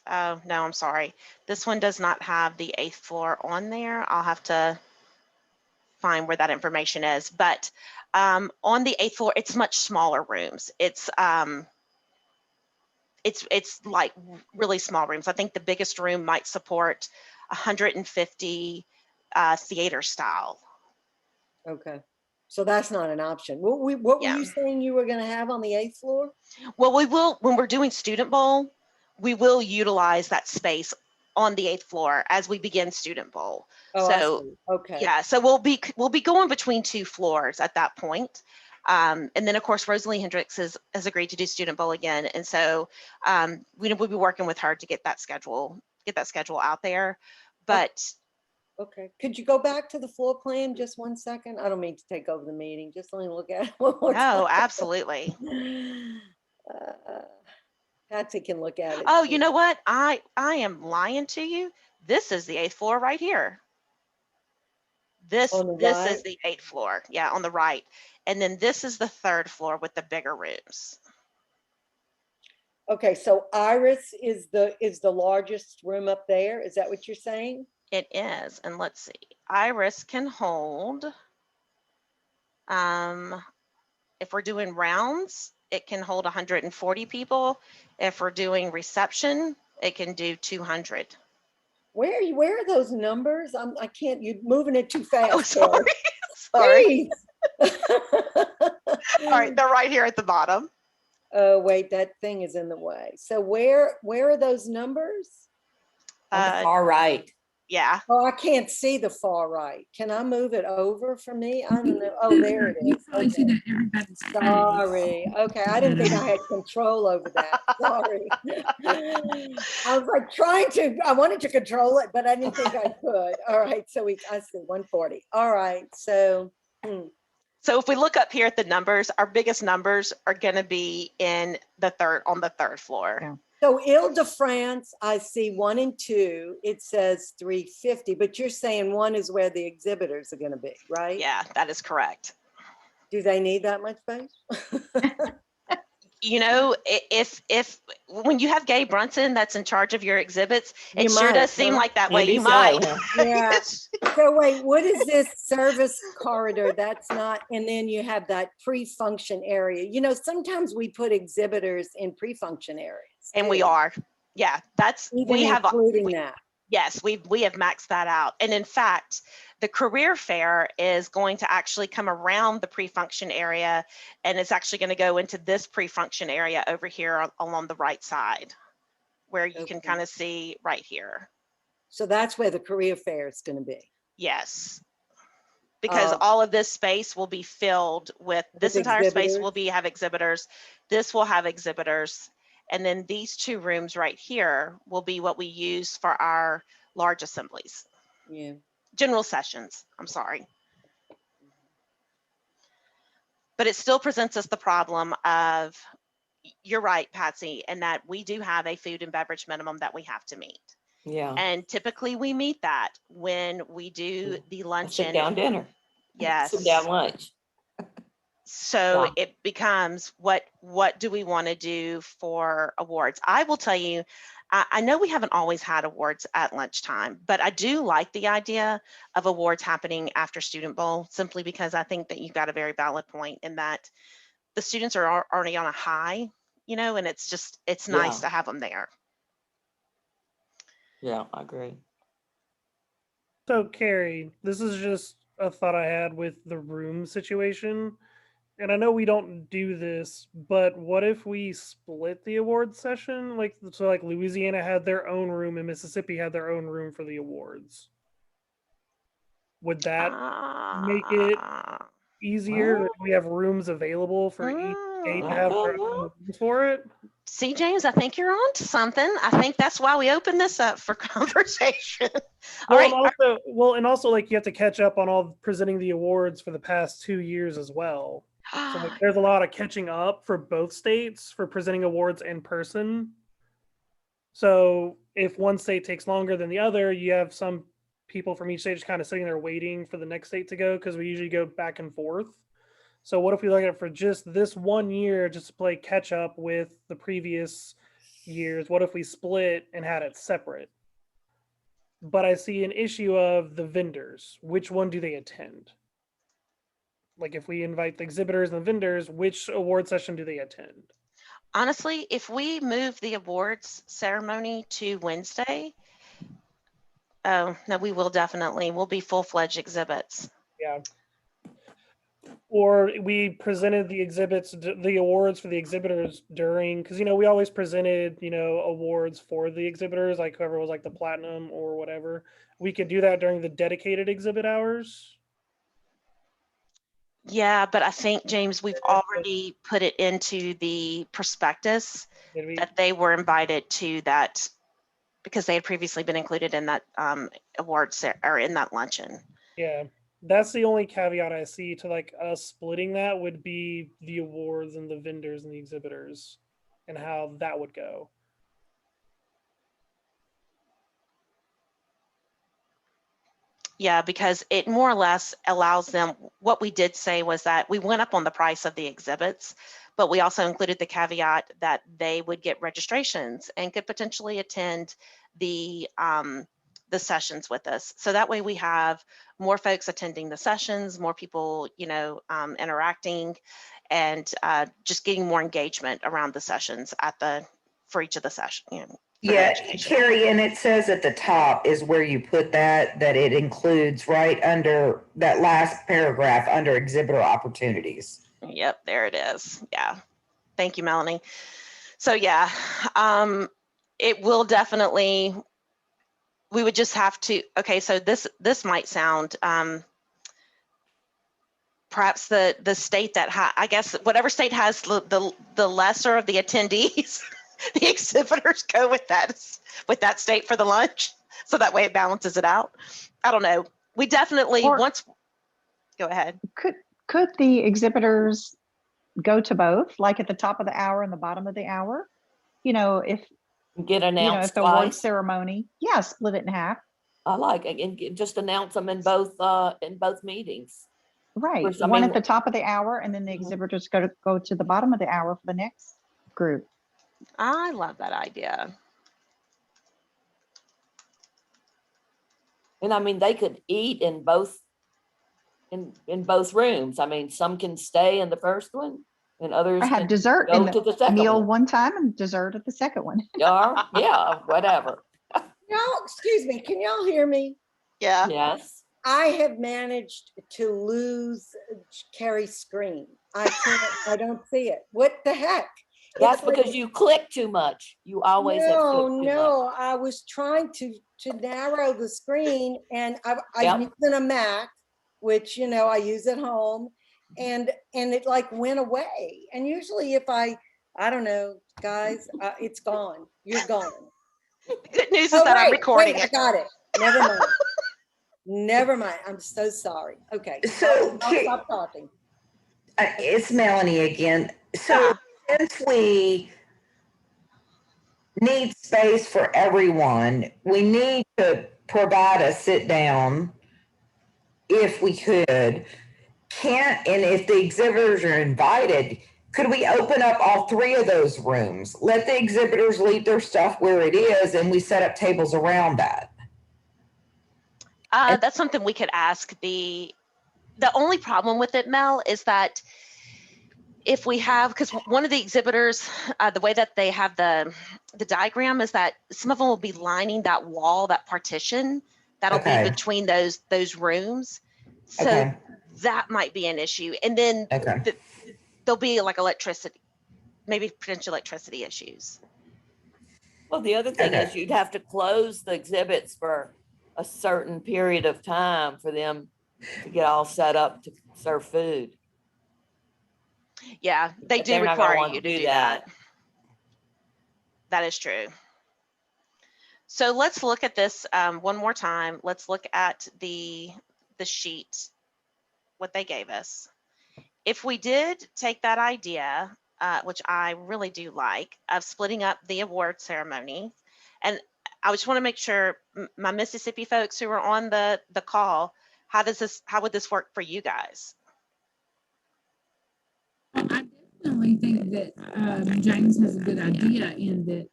Oh, no, I'm sorry. This one does not have the 8th floor on there. I'll have to find where that information is. But on the 8th floor, it's much smaller rooms. It's like really small rooms. I think the biggest room might support 150 theater style. Okay. So that's not an option. What were Yeah. you saying you were going to have on the 8th floor? Well, we will, when we're doing Student Bowl, we will utilize that space on the 8th floor as we begin Student Bowl. Oh, I So see. Okay. yeah, so we'll be going between 2 floors at that point. And then of course, Rosalie Hendricks has agreed to do Student Bowl again. And so we'll be working with her to get that schedule out there. But Okay. Could you go back to the floor plan just 1 second? I don't mean to take over the meeting. Just let me look at it one more time. no, absolutely. Patsy can look at it. Oh, you know what? I am lying to you. This is the 8th floor right here. This On the is right? the 8th floor. Yeah, on the right. And then this is the 3rd floor with the bigger rooms. Okay, so Iris is the largest room up there. Is that what you're saying? It is. And let's see. Iris can hold, if we're doing rounds, it can hold 140 people. If we're doing reception, it can do 200. Where are those numbers? I can't, you're moving it too fast. Oh, sorry. Sorry. All right, they're right here at the bottom. Oh, wait, that thing is in the way. So where are those numbers? On the far right. Yeah. Oh, I can't see the far right. Can I move it over for me? I don't know. Oh, there it You is. probably see Okay. that everybody's face. Sorry. Okay, I didn't think I had control over that. Sorry. I was like I wanted to control it, but I didn't think I could. All right, so I see 140. All right, so. So if we look up here at the numbers, our biggest numbers are going to be on the 3rd floor. Yeah. So Ile-de-France, I see 1 and 2, it says 350, but you're saying 1 is where the exhibitors are going to be, right? Yeah, that is correct. Do they need that much space? You know, if when you have Gabe Brunson that's in charge of your exhibits, it You sure might, does seem huh? like that way. Maybe You so, might. huh? Yeah. So wait, what is this service corridor? That's not, and then you have that pre-function area. You know, sometimes we put exhibitors in pre-function areas. And we too, are. Yeah, that's Even we have. including that. Yes, we have maxed that out. And in fact, the career fair is going to actually come around the pre-function area, and it's actually going to go into this pre-function area over here along the right side, where you can Okay. kind of see right here. So that's where the career fair is going to be. Yes. Because Um, all of this space will be filled with this entire space will exhibitors? have exhibitors. This will have exhibitors. And then these two rooms right here will be what we use for our large assemblies. Yeah. General sessions, I'm sorry. But it still presents us the problem of, you're right, Patsy, and that we do have a food and beverage minimum that we have to meet. Yeah. And typically we meet that when we do the Sit luncheon. down dinner. Yes. Sit down lunch. So Yeah. it becomes, what do we want to do for awards? I will tell you, I know we haven't always had awards at lunchtime, but I do like the idea of awards happening after Student Bowl, simply because I think that you've got a very valid point in that the students are already on a high, you know, and it's nice Yeah. to have them there. Yeah, I agree. So, Carrie, this is just a thought I had with the room situation. And I know we don't do this, but what if we split the awards session? Like, so like Louisiana had their own room and Mississippi had their own room for the awards. Would that make it easier? Well, That we have rooms available for each state to have their own rooms for it? See, James, I think you're on to something. I think that's why we opened this up for conversation. All right. And also, like, you have to catch up on all presenting the awards for the past 2 years as well. So like, there's a lot of catching up for both states for presenting awards in person. So if one state takes longer than the other, you have some people from each state just kind of sitting there waiting for the next state to go, because we usually go back and forth. So what if we look at it for just this 1 year, just to play catch up with the previous years? What if we split and had it separate? But I see an issue of the vendors. Which one do they attend? Like, if we invite the exhibitors and the vendors, which award session do they attend? Honestly, if we move the awards ceremony to Wednesday, oh, no, we will definitely. We'll be full-fledged exhibits. Yeah. Or we presented the awards for the exhibitors during, because, you know, we always presented, you know, awards for the exhibitors, like whoever was like the platinum or whatever. We could do that during the dedicated exhibit hours. Yeah, but I think, James, we've already put it into the prospectus Did we? that they were invited to that, because they had previously been included in that awards or in that luncheon. Yeah. That's the only caveat I see to like us splitting that, would be the awards and the vendors and the exhibitors and how that would go. Yeah, because it more or less allows them, what we did say was that we went up on the price of the exhibits, but we also included the caveat that they would get registrations and could potentially attend the sessions with us. So that way we have more folks attending the sessions, more people, you know, interacting, and just getting more engagement around the sessions for each of the sessions. You know, for the Yeah, education. Carrie, and it says at the top is where you put that it includes right under that last paragraph under exhibitor opportunities. Yep, there it is. Yeah. Thank you, Melanie. So yeah, it will definitely, we would just have to, okay, so this might sound, perhaps the state that I guess whatever state has the lesser of the attendees, the exhibitors go with that state for the lunch. So that way it balances it out. I don't know. We definitely, Or- go ahead. Could the exhibitors go to both, like at the top of the hour and the bottom of the hour? You know, if Get announced if the award twice. ceremony, yeah, split it in half. I like it, and just announce them in both meetings. Right. Which, I One mean, at the top of the hour, and then the Mhm. exhibitors go to the bottom of the hour for the next. group. I love that idea. And I mean, they could eat in both, in both rooms. I mean, some can stay in the first one and others I have can dessert in go to the the second meal one. one time and dessert at the second one. Yeah, whatever. Y'all, excuse me, can y'all hear me? Yeah. Yes. I have managed to lose Carrie's screen. I don't see it. What the heck? That's It's like- because you click too much. You always have No, clicked too much. no, I was trying to narrow the screen and Yep. I'm using a Mac, which, you know, I use at home, and it like went away. And usually if I don't know, guys, it's gone. You're gone. Good news is Oh, that I'm wait, recording I it. got it. Never mind. Never mind. I'm so sorry. Okay. So, I'll stop talking. It's Melanie again. So since we need space for everyone, we need to provide a sit down if we could. And if the exhibitors are invited, could we open up all three of those rooms? Let the exhibitors leave their stuff where it is and we set up tables around that. That's something we could ask. The only problem with it, Mel, is that if we have, because one of the exhibitors, the way that they have the diagram is that some of them will be lining that wall, that partition that'll Okay. be between those rooms. So Okay. that might be an issue. And then Okay. there'll be like electricity, maybe potential electricity issues. Well, the other thing Okay. is you'd have to close the exhibits for a certain period of time for them to get all set up to serve food. Yeah, they But do they're not gonna require want you to to do do that. That is true. So let's look at this one more time. Let's look at the sheet, what they gave us. If we did take that idea, which I really do like, of splitting up the award ceremony, and I just want to make sure my Mississippi folks who are on the call, how would this work for you guys? I definitely think that James has a good idea in that,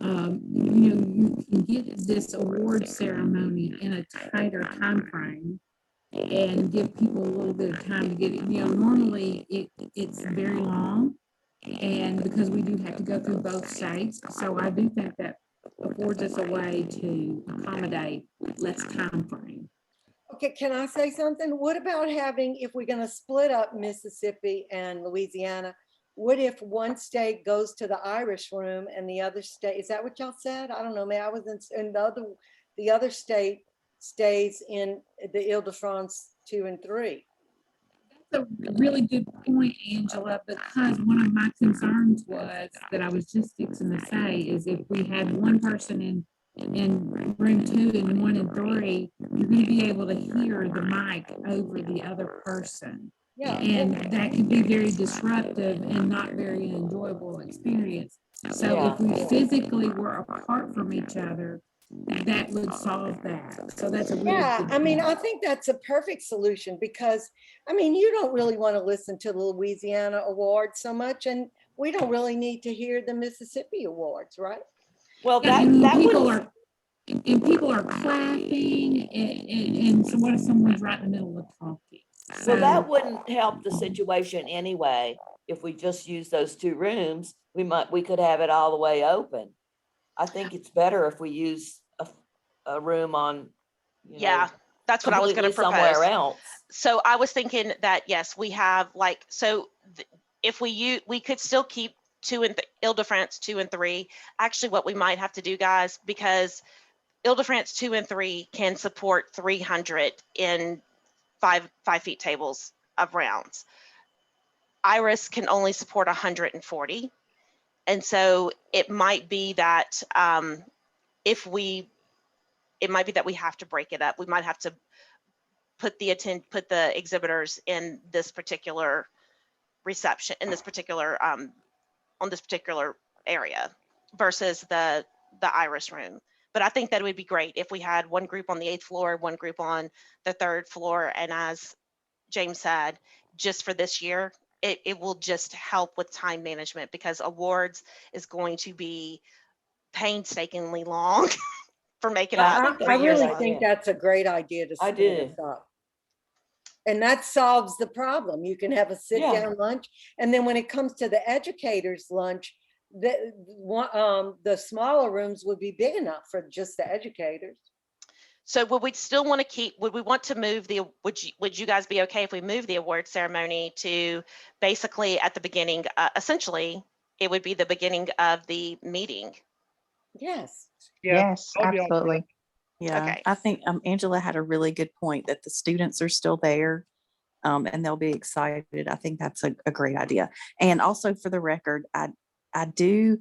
you can get this award ceremony in a tighter time frame and give people a little bit of time to get it. Normally it's very long, and because we do have to go through both states, so I do think that affords us a way to accommodate less time frame. Okay, can I say something? What about having, if we're gonna split up Mississippi and Louisiana, what if one state goes to the Irish room and the other state, is that what y'all said? I don't know, man, I was in the other state stays in the Ile-de-France 2 and 3. That's a really good point, Angela, because one of my concerns was that I was just fixing to say is if we had one person in room 2 and 1 and 3, you're going to be able to hear the mic over the other person. Yeah. And that could be very disruptive and not very enjoyable experience. So Yeah. if we physically were apart from each other, that would solve that. So that's a really Yeah, good I mean, I point. think that's a perfect solution because, I mean, you don't really want to listen to the Louisiana Awards so much, and we don't really need to hear the Mississippi Awards, right? Well, Yeah, and that people would, are and people are clapping, and so what if someone's right in the middle of talking? well, that So wouldn't help the situation anyway. If we just use those two rooms, we could have it all the way open. I think it's better if we use a room on, Yeah, that's what I was going to completely propose. somewhere else. So I was thinking that, yes, we have like, so if we could still keep Ile-de-France 2 and 3. Actually, what we might have to do, guys, because Ile-de-France 2 and 3 can support 300 in 5 feet tables of rounds. Iris can only support 140. And so it might be that it might be that we have to break it up. We might have to put the exhibitors in this particular reception, in this particular on this particular area versus the Iris room. But I think that it would be great if we had one group on the 8th floor, one group on the 3rd floor, and as James said, just for this year, it will just help with time management, because awards is going to be painstakingly long for making Yeah, up I I for years. really idea. think that's a great idea to I split do. us up. And that solves the problem. You can have a sit-down lunch, and then when it comes to the educators' lunch, the smaller rooms would be big enough for just the educators. So would we still want to keep, would we want to move would you guys be okay if we move the award ceremony to basically at the beginning, essentially, it would be the beginning of the meeting? Yes. Yeah, Yes, I would be all for that. absolutely. Yeah, Okay. I think Angela had a really good point that the students are still there, and they'll be excited. I think that's a great idea. And also for the record, I do,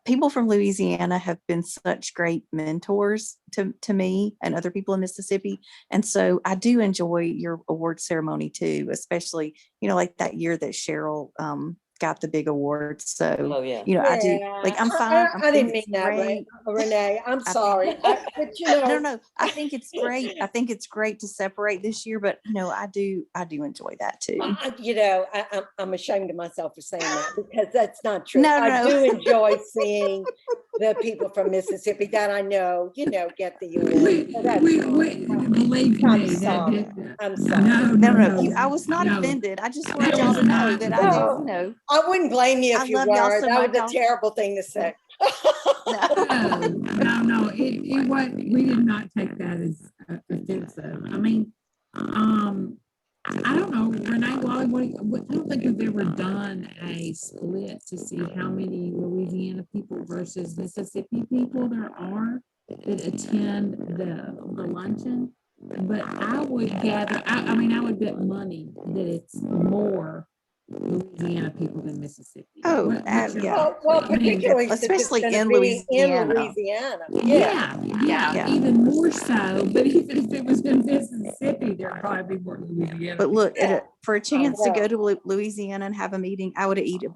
people from Louisiana have been such great mentors to me and other people in Mississippi. And so I do enjoy your award ceremony too, especially, like that year that Cheryl got the big award. So, Oh, yeah. I do, like, I'm fine. I didn't think mean it's that, great. Renee. I'm I think- sorry. But No, I think it's great. I think it's great to separate this year, but I do enjoy that too. I'm ashamed of myself for saying that, because that's not true. No. I do enjoy seeing the people from Mississippi that I know, get the award. So that's fine. Believe I'm me, sorry. I'm sorry. No. I was not no. offended. I just wanted y'all to know that I do, No. I wouldn't blame you I if you love y'all were. so That was much. a terrible thing to say. No, it was, we did not take that as offensive. I mean, I don't know, Renee, Wally, I don't think we've ever done a split to see how many Louisiana people versus Mississippi people there are that attend the luncheon. But I would gather, I mean, I would bet money that it's more Louisiana people than Mississippi. Oh, What's your yeah. thought? Well, I mean, particularly since especially it's gonna in be in Louisiana. Louisiana. Yeah, Yeah. even more so. But even if it was in Mississippi, there'd probably be more Louisiana. But look, for a chance to well. go to Louisiana and have a meeting, I would have eaten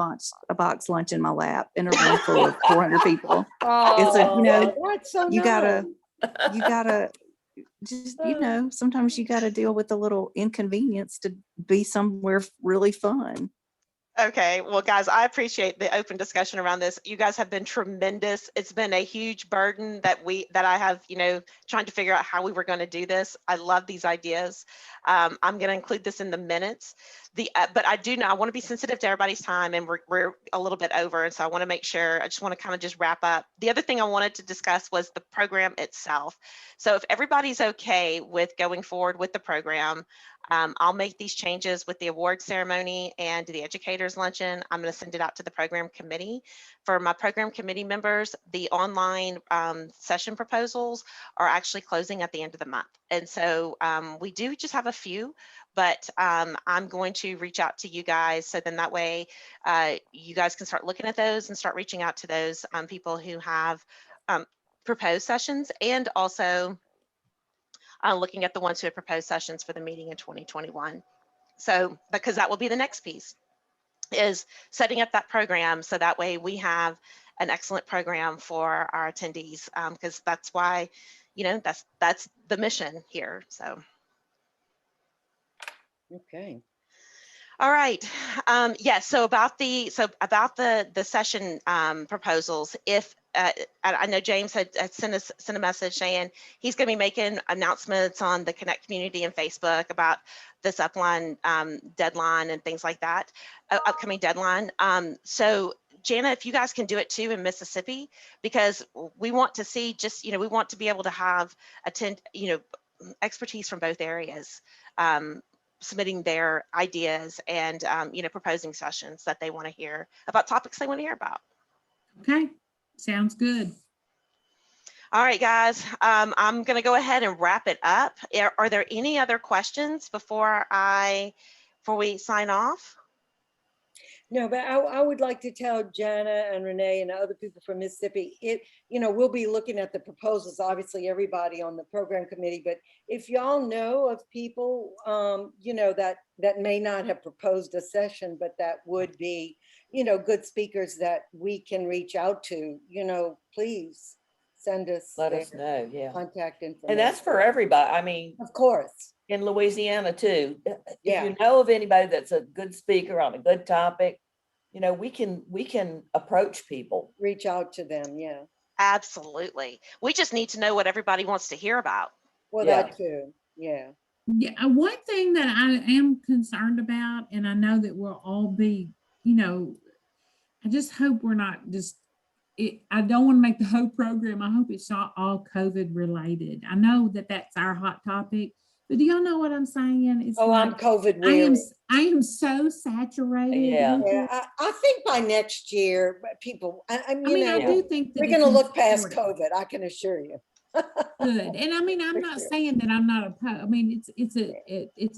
a box lunch in my lap in a room full of 400 people. Oh, that's so You nice. gotta just, sometimes you gotta deal with a little inconvenience to be somewhere really fun. Okay, well, guys, I appreciate the open discussion around this. You guys have been tremendous. It's been a huge burden that I have, trying to figure out how we were going to do this. I love these ideas. I'm going to include this in the minutes. But I do know I want to be sensitive to everybody's time, and we're a little bit over, and so I want to make sure. I just want to kind of just wrap up. The other thing I wanted to discuss was the program itself. So if everybody's okay with going forward with the program, I'll make these changes with the award ceremony and the educators luncheon. I'm going to send it out to the program committee. For my program committee members, the online session proposals are actually closing at the end of the month. And so we do just have a few, but I'm going to reach out to you guys. So then that way you guys can start looking at those and start reaching out to those people who have proposed sessions, and also looking at the ones who have proposed sessions for the meeting in 2021. So, because that will be the next piece, is setting up that program so that way we have an excellent program for our attendees, because that's why, that's the mission here. So. Okay. All right. Yes. So about the session proposals, if I know James had sent a message saying he's going to be making announcements on the Connect community and Facebook about this deadline and things like that, upcoming deadline. So Jana, if you guys can do it too in Mississippi, because we want to see we want to be able to have expertise from both areas. Submitting their ideas and proposing sessions that they want to hear about, topics they want to hear about. Okay, sounds good. All right, guys, I'm going to go ahead and wrap it up. Are there any other questions before we sign off? No, but I would like to tell Jana and Renee and other people from Mississippi, we'll be looking at the proposals, obviously everybody on the program committee, but if y'all know of people, that may not have proposed a session, but that would be, good speakers that we can reach out to, please send us. Let us know, yeah. Contact information. And that's for everybody. I mean, Of course. in Louisiana too. Yeah. If you know of anybody that's a good speaker on a good topic, you know, we can approach people. Reach out to them, yeah. Absolutely. We just need to know what everybody wants to hear about. Well, Yeah. that too, yeah. Yeah, one thing that I am concerned about, and I know that we'll all be, I just hope we're not just, I don't want to make the whole program, I hope it's not all COVID related. I know that that's our hot topic, but do y'all know what I'm saying? It's Oh, I'm like, COVID I am, weary. I am so saturated. Yeah. with Yeah, it. I think by next year, but people, I mean, I know, do think that we're it's gonna look past important. COVID, I can assure you. Good. And I mean, I'm For not sure. saying that I'm not opposed. I mean, it's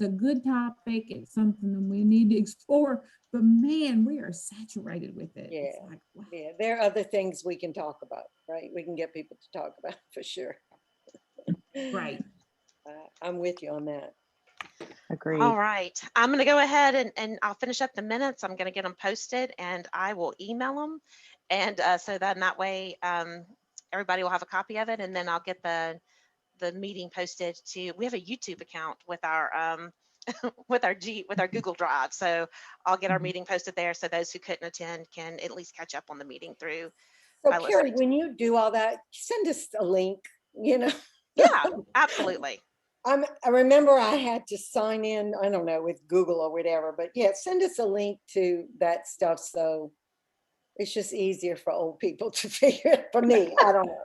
a good topic. It's something that we need to explore, but man, we are saturated with it. It's Yeah. like, wow. Yeah, there are other things we can talk about, right? We can get people to talk about for sure. Right. I'm with you on that. Agreed. All right. I'm going to go ahead and I'll finish up the minutes. I'm going to get them posted and I will email them. And so that way everybody will have a copy of it. And then I'll get the meeting posted to, we have a YouTube account with our with our Google Drive. So I'll get our meeting posted there. So those who couldn't attend can at least catch up on the meeting through. So by Carrie, listening to- when you do all that, send us a link, Yeah, absolutely. I remember I had to sign in, I don't know, with Google or whatever, but yeah, send us a link to that stuff. So it's just easier for old people to figure it. For me, I don't know.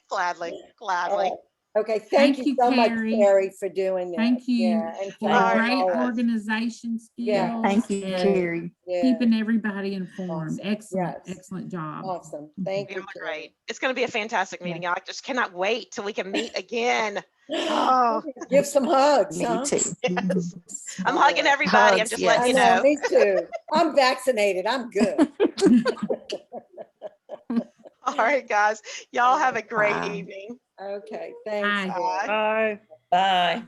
Gladly. All right. Okay, thank Thank you you, so much, Carrie. Carrie, for doing that. Thank you Yeah, and for thank you great all. organization Yeah. skills. Thank you, and Carrie. Yeah, Keeping everybody informed. Awesome. Excellent, Yes. excellent job. awesome. Thank Y'all you, are Carrie. great. It's going to be a fantastic meeting. I just cannot wait till we can meet again. Oh, Give some hugs, Me huh? too. yes. I'm All hugging right. everybody. I'm Hugs, just yes. letting I you know, know. me too. I'm vaccinated. I'm good. All right, guys. Y'all have a great Bye. evening. Okay, thanks. Bye. Carrie. Bye. Bye.